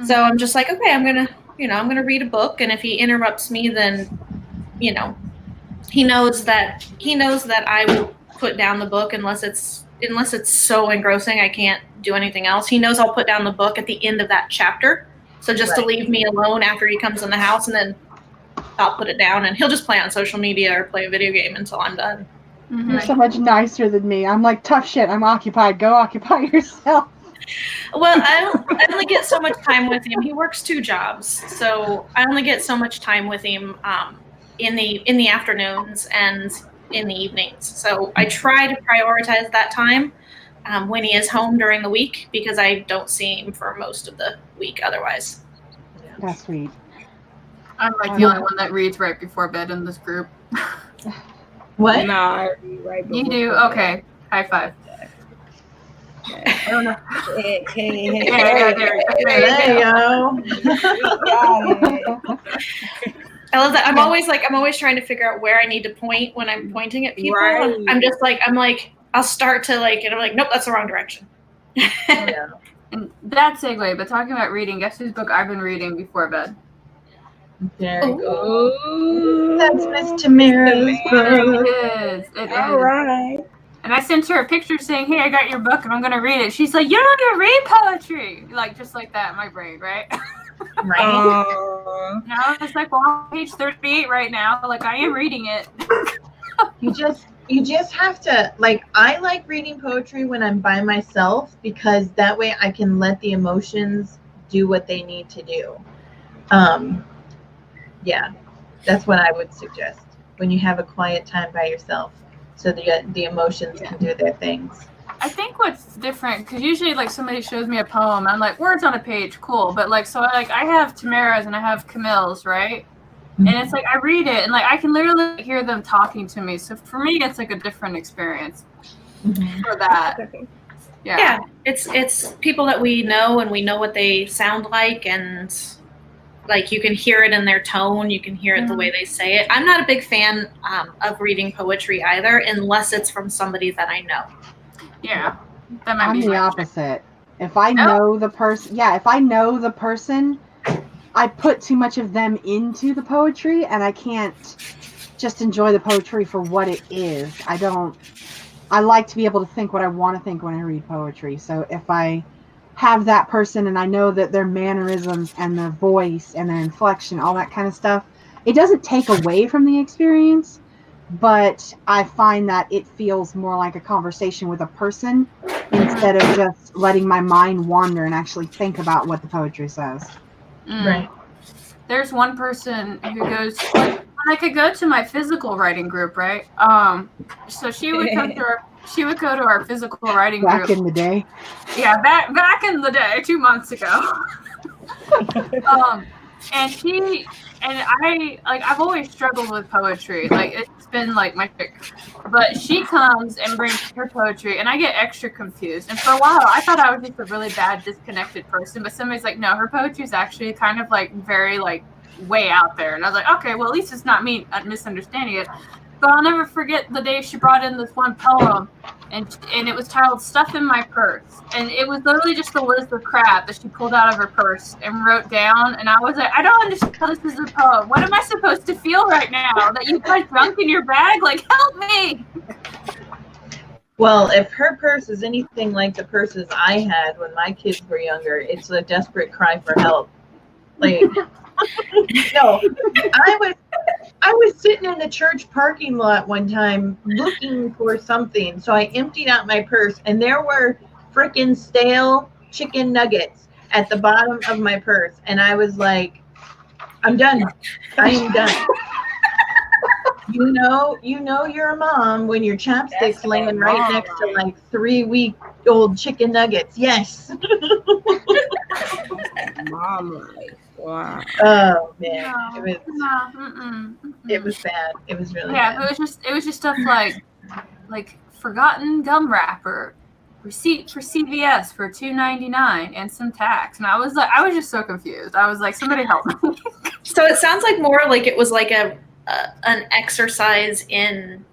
So I'm just like, okay, I'm going to read a book. And if he interrupts me, then, he knows that I will put down the book unless it's so engrossing I can't do anything else. He knows I'll put down the book at the end of that chapter. So just to leave me alone after he comes in the house, and then I'll put it down and he'll just play on social media or play a video game until I'm done.
You're so much nicer than me. I'm like, tough shit, I'm occupied. Go occupy yourself.
Well, I only get so much time with him. He works 2 jobs, so I only get so much time with him in the afternoons and in the evenings. So I try to prioritize that time when he is home during the week, because I don't see him for most of the week otherwise.
That's sweet.
I'm like the only one that reads right before bed in this group.
What?
No, I read right before
You do?
bed.
Okay. High five.
I don't know. Hey,
There you go.
I love that. I'm always trying to figure out where I need to point when I'm pointing at people.
Right.
I'm like, I'll start to and I'm like, nope, that's the wrong direction.
Yeah.
And that segue, but talking about reading, guess whose book I've been reading before bed?
There you go.
Ooh.
That's Miss Tamara's book.
It is.
All right.
And I sent her a picture saying, hey, I got your book and I'm going to read it. She's like, you don't even read poetry. Like, just like that in my brain, right?
Right.
And I was like, well, I'm on page 38 right now. Like, I am reading it.
You just have to, like, I like reading poetry when I'm by myself, because that way I can let the emotions do what they need to do. Yeah, that's what I would suggest, when you have a quiet time by yourself, so the emotions can do their things.
I think what's different, because usually, like, somebody shows me a poem, I'm like, words on a page, cool. But, like, so, like, I have Tamara's and I have Camille's, right? And it's like, I read it, and, like, I can literally hear them talking to me. So, for me, it's, like, a different experience for that.
Yeah, it's people that we know, and we know what they sound like, and, like, you can hear it in their tone, you can hear it the way they say it. I'm not a big fan of reading poetry either, unless it's from somebody that I know.
Yeah, that might
I'm
be
the opposite. If I know the person, I put too much of them into the poetry, and I can't just enjoy the poetry for what it is. I like to be able to think what I want to think when I read poetry. So if I have that person and I know that their mannerisms and their voice and their inflection, all that kind of stuff, it doesn't take away from the experience, but I find that it feels more like a conversation with a person instead of just letting my mind wander and actually think about what the poetry says.
Right.
There's one person who goes, like, I could go to my physical writing group, right? So she would go to our physical writing group.
Back in the day.
Yeah, back in the day, 2 months ago. And I've always struggled with poetry. Like, it's been like my trick. But she comes and brings her poetry, and I get extra confused. And for a while, I thought I was just a really bad, disconnected person. But somebody's like, no, her poetry is actually kind of like very like way out there. And I was like, okay, well, at least it's not me misunderstanding it. But I'll never forget the day she brought in this one poem, and it was titled "Stuff in My Purse," and it was literally just a list of crap that she pulled out of her purse and wrote down. And I was like, I don't understand how this is a poem. What am I supposed to feel right now? That you got junk in your bag? Like, help me!
Well, if her purse is anything like the purses I had when my kids were younger, it's a desperate cry for help. Like, no, I was sitting in the church parking lot one time looking for something. So I emptied out my purse, and there were frickin' stale chicken nuggets at the bottom of my purse. And I was like, I'm done. I am done. You know you're a mom when your chapstick's laying right next to like 3-week-old chicken nuggets. Yes.
Mom life. Wow.
Oh man,
No,
it was bad. It was really
yeah.
bad.
It was just stuff like forgotten gum wrapper, receipt for CVS for $2.99 and some tax, and I was just so confused. I was like, somebody help me.
So it sounds like more like it was like an exercise in.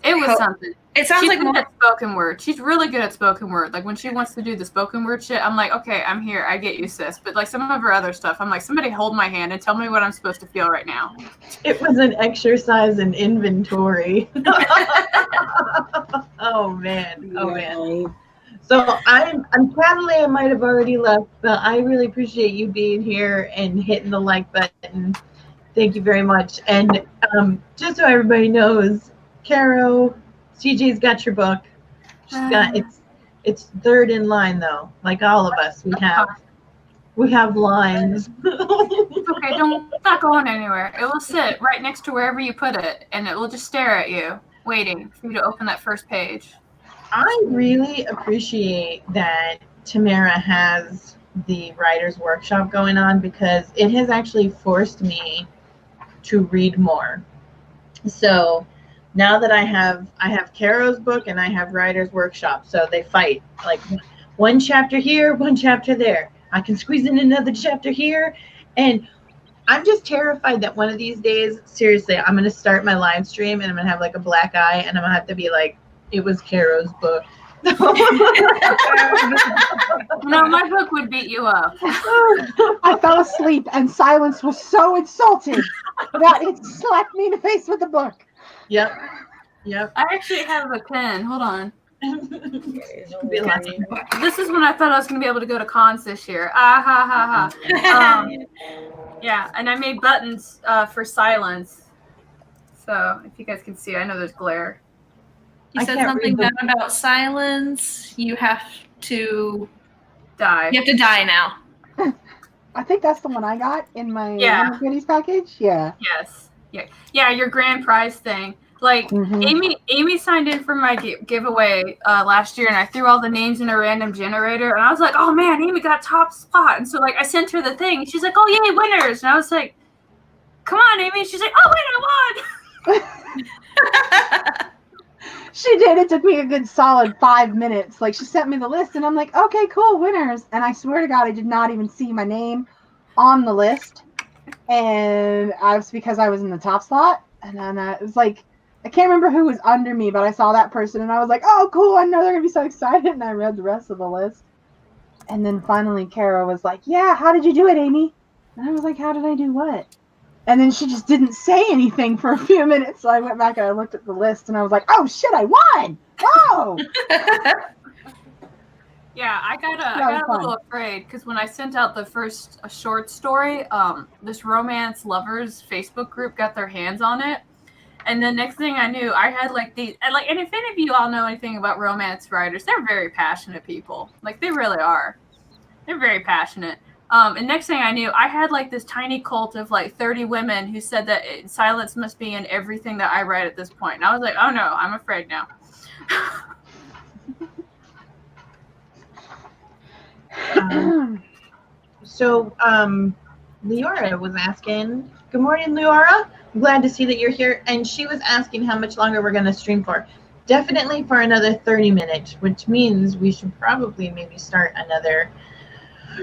It was something.
It sounds
She's
like
good
more.
at spoken word. She's really good at spoken word. Like when she wants to do the spoken word shit, I'm like, okay, I'm here. I get you, sis. But like some of her other stuff, I'm like, somebody hold my hand and tell me what I'm supposed to feel right now.
It was an exercise in inventory. Oh man. So I'm sadly I might have already left, but I really appreciate you being here and hitting the like button. Thank you very much. And just so everybody knows, Caro, CJ's got your book. She's got it's third in line though. Like all of us, we have lines.
Okay, it's not going anywhere. It will sit right next to wherever you put it, and it will just stare at you, waiting for you to open that first page.
I really appreciate that Tamara has the writer's workshop going on because it has actually forced me to read more. So now that I have Caro's book and I have writer's workshop, so they fight like one chapter here, one chapter there. I can squeeze in another chapter here, and I'm just terrified that one of these days, seriously, I'm gonna start my live stream and I'm gonna have like a black eye and I'm gonna have to be like, it was Caro's book.
No, my book would beat you up.
I fell asleep and Silence was so insulted that it slapped me in the face with the book.
Yep.
I actually have a pen. Hold on.
Be lucky.
This is when I thought I was going to be able to go to cons this year. Yeah, and I made buttons for Silence. So if you guys can see, I know there's glare.
You said something bad about Silence. You have to
die.
You have to die now.
I think that's the one I got in my goodies package. Yeah.
Yes. Yeah, your grand prize thing. Like Amy signed in for my giveaway last year, and I threw all the names in a random generator, and I was like, oh man, Amy got top spot. And so like I sent her the thing, and she's like, oh yay, winners. And I was like, come on, Amy. And she's like, oh wait, I won.
She did. It took me a good solid 5 minutes. Like, she sent me the list, and I'm like, okay, cool, winners. And I swear to God, I did not even see my name on the list. And I was because I was in the top slot. And then it was like, I can't remember who was under me, but I saw that person, and I was like, oh, cool, I know they're going to be so excited. And I read the rest of the list. And then finally, Kara was like, yeah, how did you do it, Amy? And I was like, how did I do what? And then she just didn't say anything for a few minutes. So I went back and I looked at the list and I was like, oh shit, I won! Whoa!
Yeah, I got a little afraid because when I sent out the first short story, this romance lovers Facebook group got their hands on it. And the next thing I knew, I had like these, and if any of you all know anything about romance writers, they're very passionate people. Like they really are. They're very passionate. And next thing I knew, I had like this tiny cult of like 30 women who said that Silence must be in everything that I write at this point. And I was like, oh no, I'm afraid now.
Leora was asking, good morning, Leora. I'm glad to see that you're here. And she was asking how much longer we're going to stream for. Definitely for another 30 minutes, which means we should probably maybe start another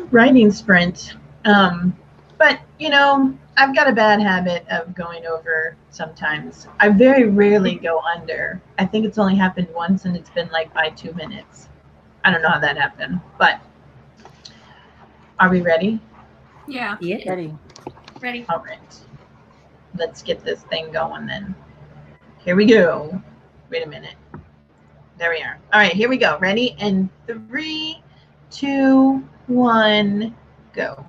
writing sprint. But But, you know, I've got a bad habit of going over sometimes. I very rarely go under. I think it's only happened once, and it's been like by 2 minutes. I don't know how that happened, but are we ready?
Yeah.
Yeah.
Ready.
Ready?
All right. Let's get this thing going then. Here we go. Wait a minute. There we are. All right, here we go. Ready? And 3, 2, 1, go.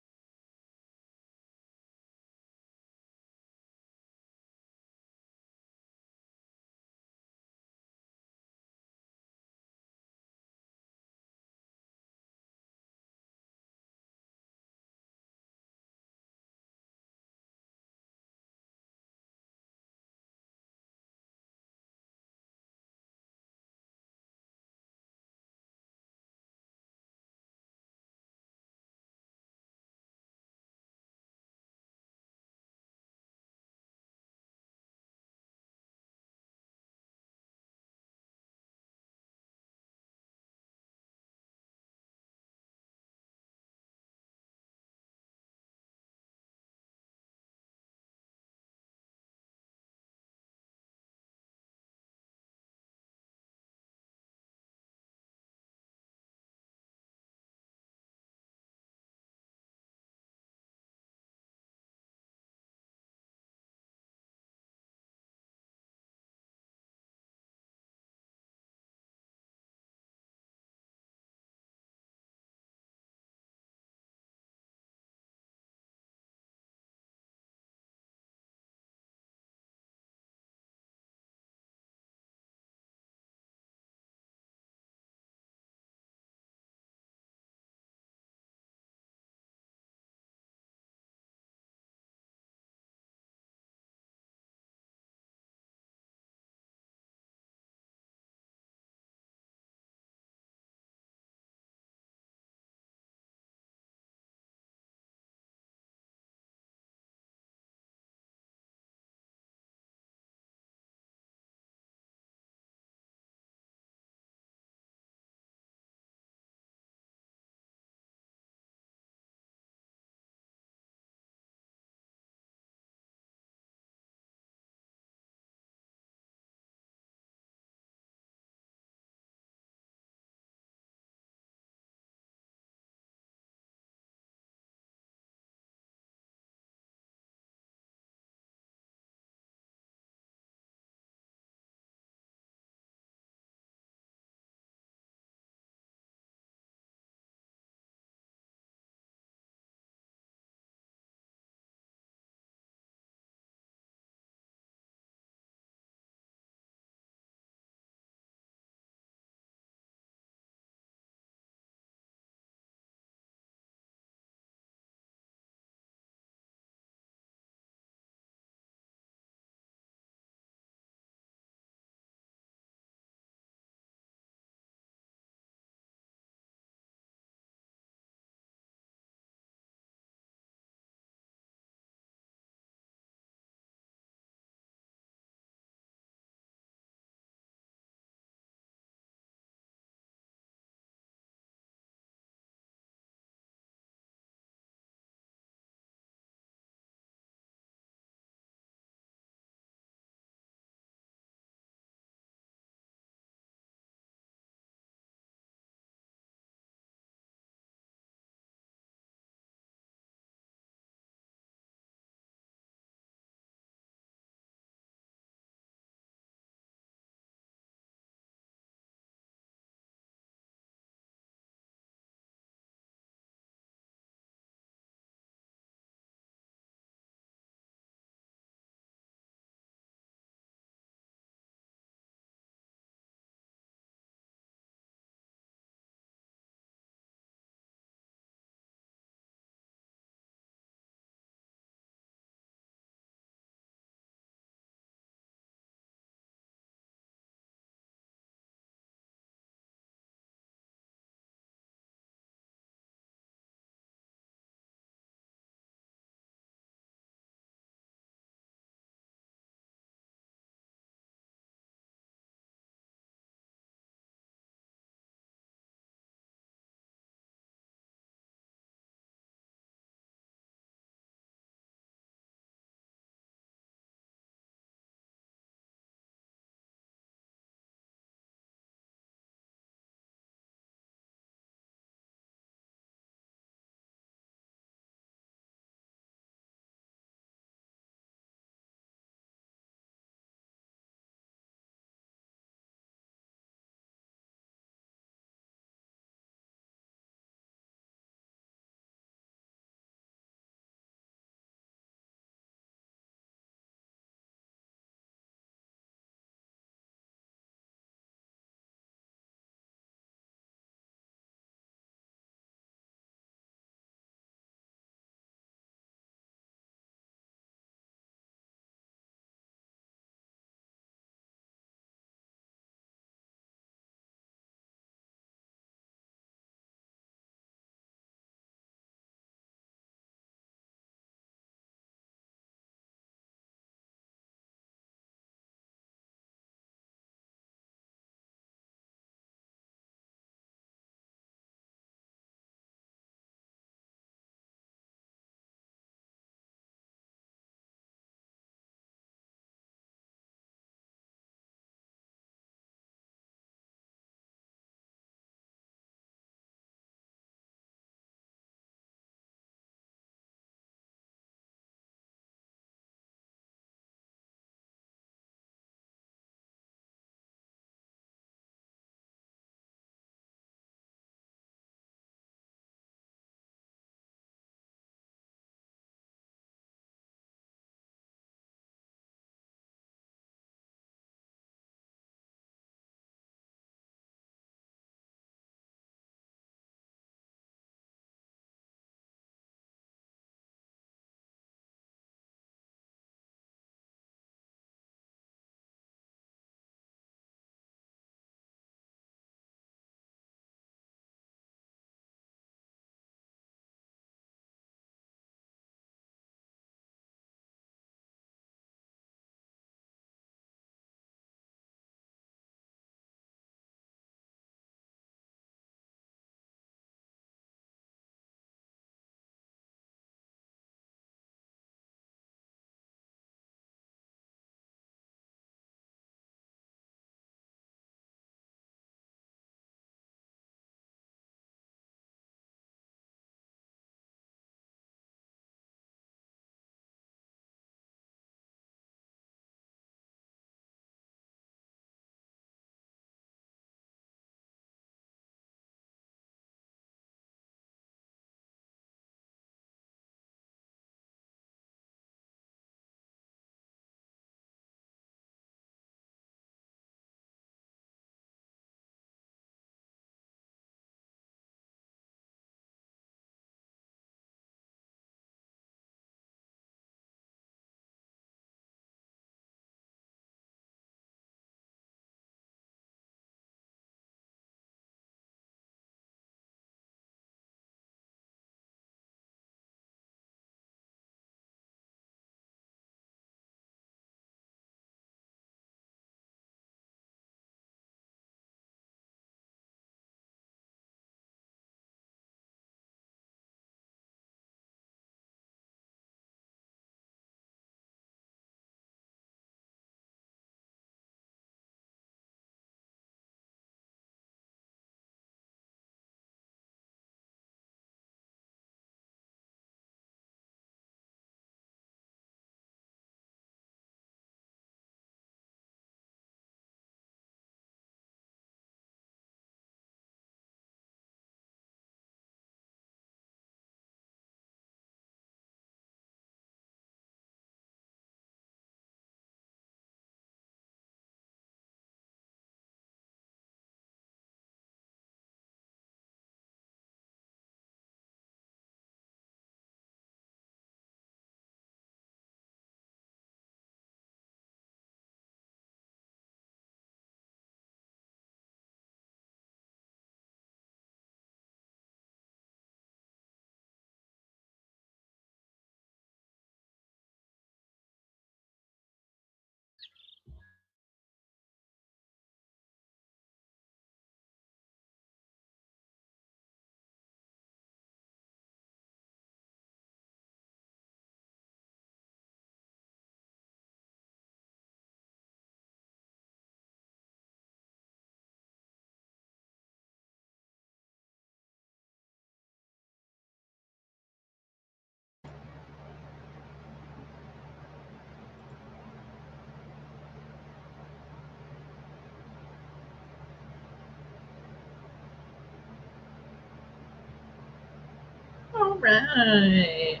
right.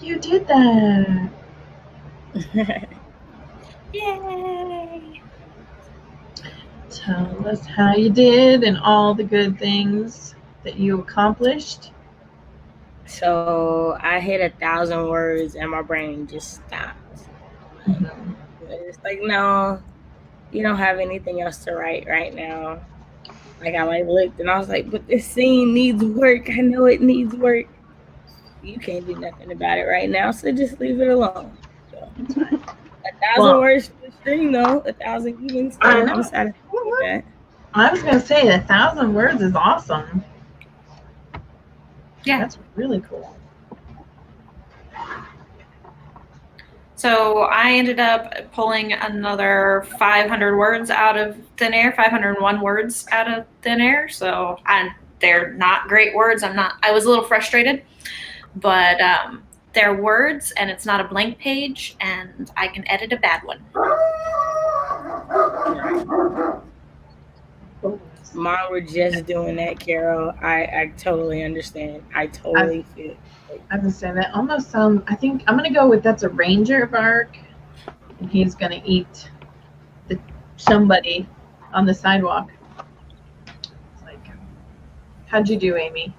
You did that.
Yay!
Tell us how you did and all the good things that you accomplished.
So I hit 1,000 words and my brain just stopped.
Mhm.
It's like, no, you don't have anything else to write right now. Like I looked and I was like, but this scene needs work. I know it needs work. You can't do nothing about it right now, so just leave it alone. So it's fine. 1,000 words for the string though. 1,000 even still. I'm satisfied with that.
I was gonna say 1,000 words is awesome.
Yeah.
That's really cool.
So I ended up pulling another 500 words out of thin air, 501 words out of thin air. So they're not great words. I was a little frustrated, but they're words and it's not a blank page and I can edit a bad one.
Mine were just doing that, Carol. I totally understand. I totally feel.
I was gonna say that almost sounds. I think I'm gonna go with that's a ranger bark, and he's gonna eat somebody on the sidewalk. It's like, how'd you do, Amy?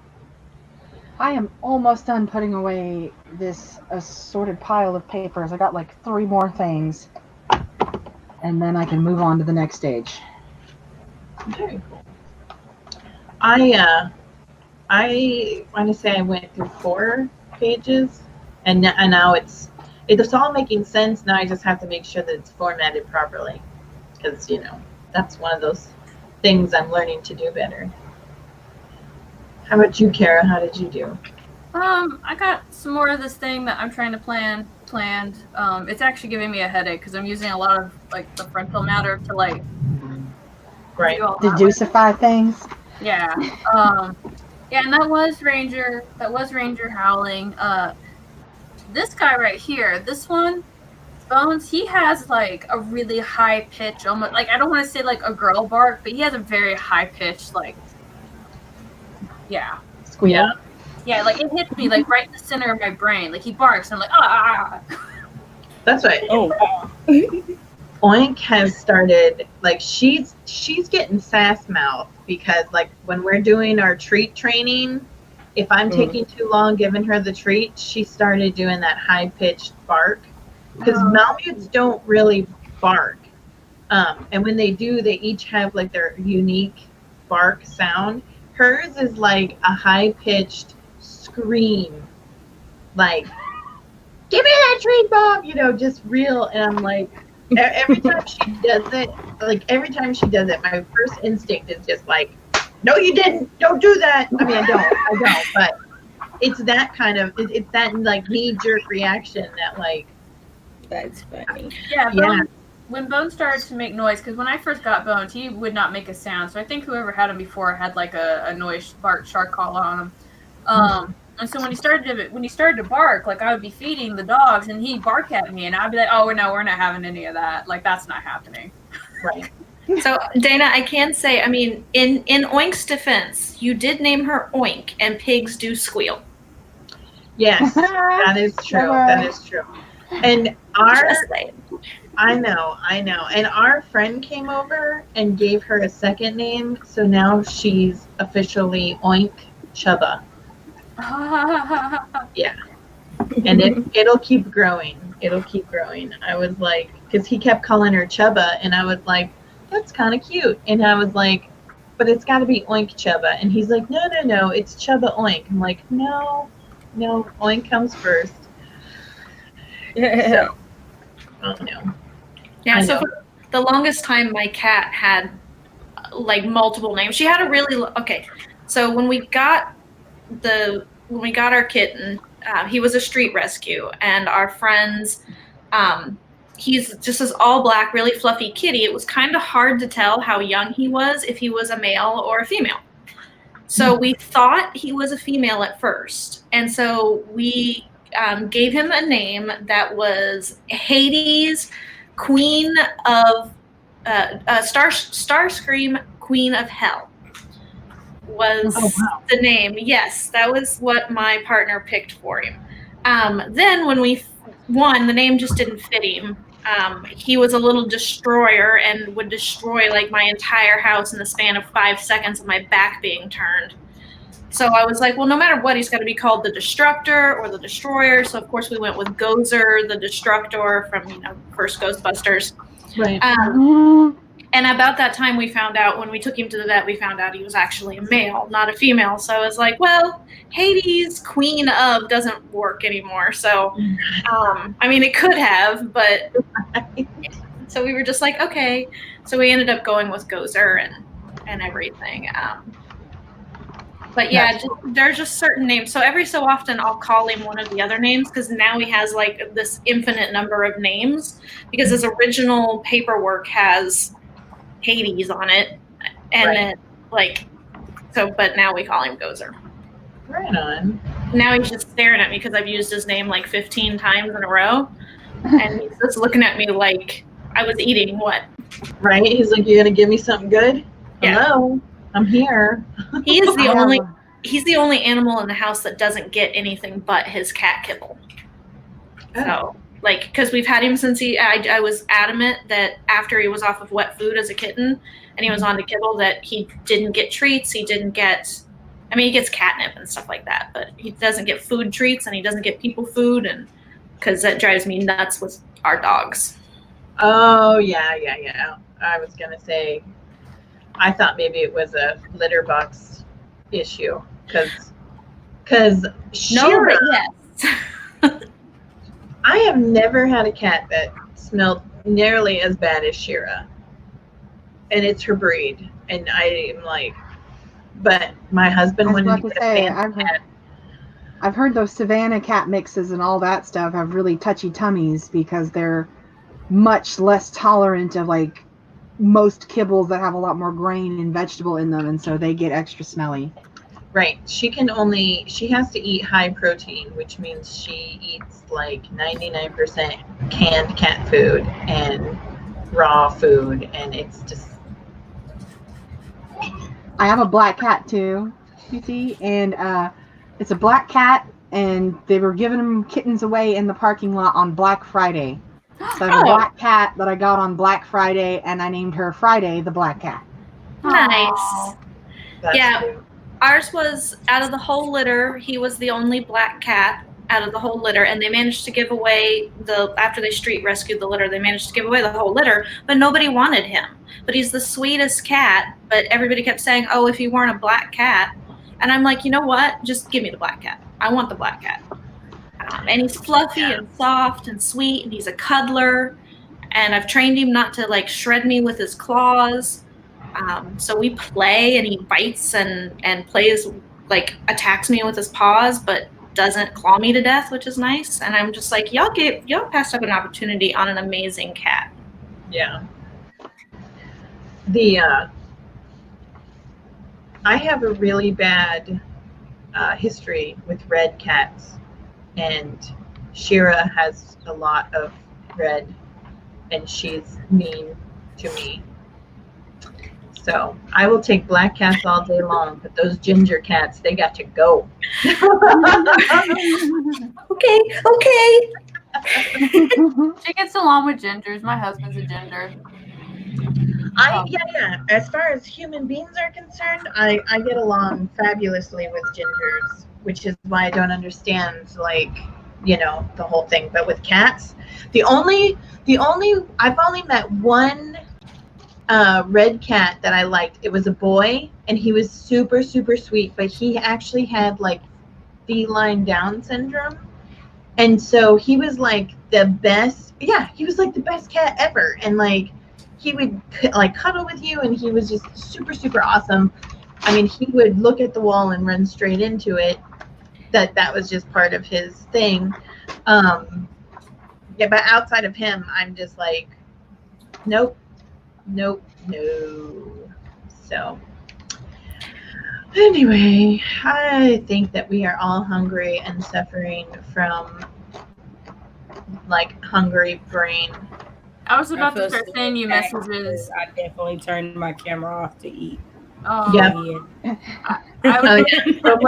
I am almost done putting away this assorted pile of papers. I got like 3 more things, and then I can move on to the next stage.
Very cool. I want to say I went through 4 pages, and now it's all making sense. Now I just have to make sure that it's formatted properly, because that's one of those things I'm learning to do better. How about you, Kara? How did you do?
I got some more of this thing that I'm trying to planned. It's actually giving me a headache because I'm using a lot of the frontal matter to
Right.
Deducify things.
Yeah. Yeah, and that was Ranger howling. This guy right here, this one, Bones, he has a really high pitch, almost I don't want to say a girl bark, but he has a very high pitched yeah.
Squeal.
Yeah. Yeah, it hits me right in the center of my brain. He barks, and I'm like, ah.
That's right.
Oh wow.
Oink has started she's getting sass mouth because when we're doing our treat training, if I'm taking too long giving her the treat, she started doing that high pitched bark because Malamutes don't really bark, and when they do, they each have their unique bark sound. Hers is a high pitched scream, give me that treat, Bob, just real. And I'm like, every time she does it, my first instinct is just no, you didn't. Don't do that. I mean, I don't. But it's that kind of, it's that knee-jerk reaction that
That's funny.
Yeah. When Bones started to make noise, because when I first got Bones, he would not make a sound. So I think whoever had him before had a noise bark shark call on him. And so when he started to bark, I would be feeding the dogs, and he'd bark at me, and I'd be like, "Oh, no, we're not having any of that. That's not happening."
right.
So Dana, I can say, I mean, in Oink's defense, you did name her Oink, and pigs do squeal.
Yes, that is true. That is true. And I know. And our friend came over and gave her a second name, so now she's officially Oink Chubba. Yeah. And it'll keep growing. I was because he kept calling her Chubba, and I was that's kind of cute. And I was but it's got to be Oink Chubba. And he's like, no, it's Chubba Oink. I'm like, no, Oink comes first. So, oh no.
Yeah, so for the longest time, my cat had multiple names. She had a really okay. So when we got our kitten, he was a street rescue, and our friends, he's just this all black, really fluffy kitty. It was kind of hard to tell how young he was, if he was a male or a female. So we thought he was a female at first, and so we gave him a name that was Hades, Queen of Starscream, Queen of Hell. was the name. Yes, that was what my partner picked for him. Then when we won, the name just didn't fit him. He was a little destroyer and would destroy like my entire house in the span of 5 seconds of my back being turned. So I was like, well, no matter what, he's got to be called the Destructor or the Destroyer. So of course we went with Gozer, the Destructor from first Ghostbusters.
Right.
And about that time, we found out when we took him to the vet, we found out he was actually a male, not a female. So I was like, well, Hades, Queen of, doesn't work anymore. So, I mean, it could have, but so we were just like, okay. So we ended up going with Gozer and everything. But yeah, there's just certain names. So every so often I'll call him one of the other names because now he has like this infinite number of names because his original paperwork has Hades on it. And then but now we call him Gozer.
Right on.
Now he's just staring at me because I've used his name like 15 times in a row. And he's just looking at me like I was eating what?
Right? He's like, you're going to give me something good?
Yeah.
Hello? I'm here.
He's the only animal in the house that doesn't get anything but his cat kibble. So, because we've had him since I was adamant that after he was off of wet food as a kitten and he was on to kibble that he didn't get treats. He didn't get, he gets catnip and stuff like that, but he doesn't get food treats and he doesn't get people food, and because that drives me nuts with our dogs.
Oh, yeah. I was going to say, I thought maybe it was a litter box issue because Shira,
yes.
I have never had a cat that smelled nearly as bad as Shira, and it's her breed. And I am like, but my husband wanted to get a fancy cat.
I've heard those Savannah cat mixes and all that stuff have really touchy tummies because they're much less tolerant of like most kibbles that have a lot more grain and vegetable in them, and so they get extra smelly.
Right. She has to eat high protein, which means she eats like 99% canned cat food and raw food, and it's just...
I have a black cat too, you see, and it's a black cat, and they were giving them kittens away in the parking lot on Black Friday. So I have a black cat that I got on Black Friday, and I named her Friday the Black Cat.
Nice.
That's cool.
Ours was out of the whole litter. He was the only black cat out of the whole litter, and they managed to give away after they street rescued the litter, they managed to give away the whole litter, but nobody wanted him. But he's the sweetest cat, but everybody kept saying, oh, if he weren't a black cat. And I'm like, you know what? Just give me the black cat. I want the black cat. And he's fluffy and soft and sweet, and he's a cuddler. And I've trained him not to like shred me with his claws. So we play, and he bites and plays, like attacks me with his paws, but doesn't claw me to death, which is nice. And I'm just like, y'all passed up an opportunity on an amazing cat.
Yeah. I have a really bad history with red cats, and Shira has a lot of red, and she's mean to me. So I will take black cats all day long, but those ginger cats, they got to go.
Okay.
She gets along with gingers. My husband's a ginger.
Yeah. As far as human beings are concerned, I get along fabulously with gingers, which is why I don't understand, the whole thing. But with cats, I've only met one red cat that I liked. It was a boy, and he was super, super sweet, but he actually had like feline Down syndrome. And so he was like the best. Yeah, he was like the best cat ever. And like, he would like cuddle with you, and he was just super, super awesome. I mean, he would look at the wall and run straight into it. That was just part of his thing. Yeah, but outside of him, I'm just like, nope. So anyway, I think that we are all hungry and suffering from like hungry brain.
I was about to start sending you messages.
I definitely turned my camera off to eat.
Oh,
Yeah. So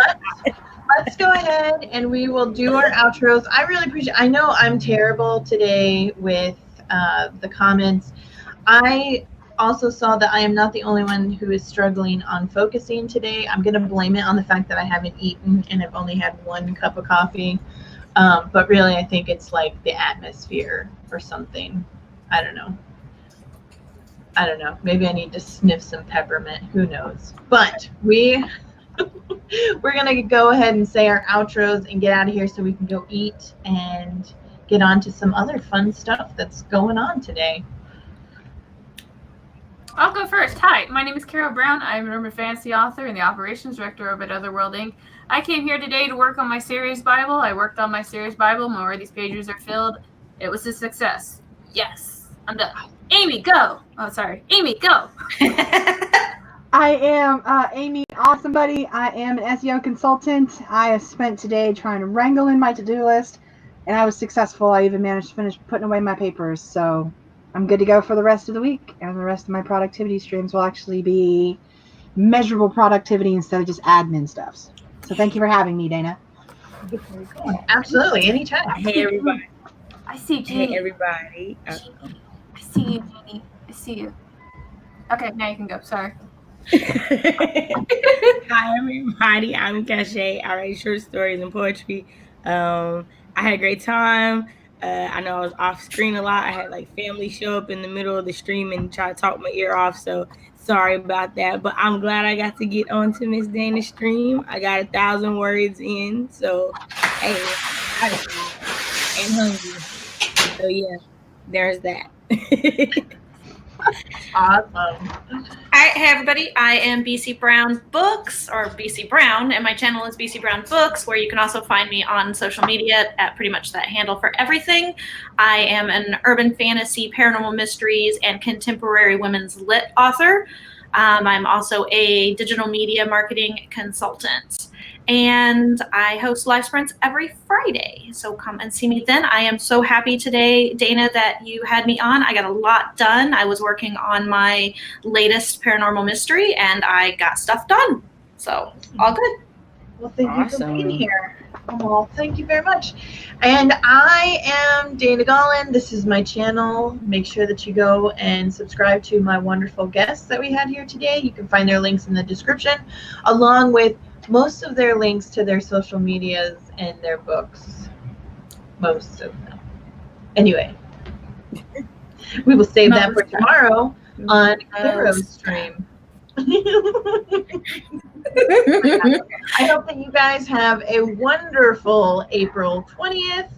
let's go ahead and we will do our outros. I really appreciate. I know I'm terrible today with the comments. I also saw that I am not the only one who is struggling on focusing today. I'm going to blame it on the fact that I haven't eaten and I've only had 1 cup of coffee. But really, I think it's like the atmosphere or something. I don't know. Maybe I need to sniff some peppermint. Who knows? But we're going to go ahead and say our outros and get out of here so we can go eat and get on to some other fun stuff that's going on today.
I'll go first. Hi, my name is Carol Brown. I'm an urban fantasy author and the operations director over at Otherworld Inc. I came here today to work on my series Bible. I worked on my series Bible. More of these pages are filled. It was a success. Yes, I'm done. Amy, go. Oh, sorry. Amy, go.
I am Amy Awesome Buddy. I am an SEO consultant. I have spent today trying to wrangle in my to-do list, and I was successful. I even managed to finish putting away my papers, so I'm good to go for the rest of the week, and the rest of my productivity streams will actually be measurable productivity instead of just admin stuff. So thank you for having me, Dana.
Absolutely, anytime.
Hey, everybody.
I see Jeannie.
Hey, everybody.
I see you, Jeannie. I see you. Okay, now you can go. Sorry.
Hi, everybody. I'm Cache. I write short stories and poetry. I had a great time. I know I was off screen a lot. I had like family show up in the middle of the stream and try to talk my ear off. So sorry about that. But I'm glad I got to get onto Miss Dana's stream. I got 1,000 words in. So, hey, and hungry. So yeah, there's that.
Awesome.
All right, hey everybody, I am BC Brown Books, or BC Brown, and my channel is BC Brown Books, where you can also find me on social media at pretty much that handle for everything. I am an urban fantasy, paranormal mysteries, and contemporary women's lit author. I'm also a digital media marketing consultant. And I host live sprints every Friday. So come and see me then. I am so happy today, Dana, that you had me on. I got a lot done. I was working on my latest paranormal mystery and I got stuff done. So all good.
Well, thank you for being here. Well, thank you very much. And I am Dana Gaulin. This is my channel. Make sure that you go and subscribe to my wonderful guests that we had here today. You can find their links in the description, along with most of their links to their social medias and their books. Most of them. Anyway, we will save that for tomorrow on Hero's stream. I hope that you guys have a wonderful April 20th.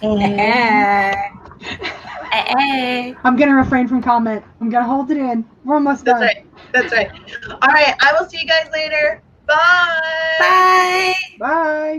And
I'm going to refrain from comment. I'm going to hold it in. We're almost done.
That's right. All right. I will see you guys later. Bye.
Bye.
Bye.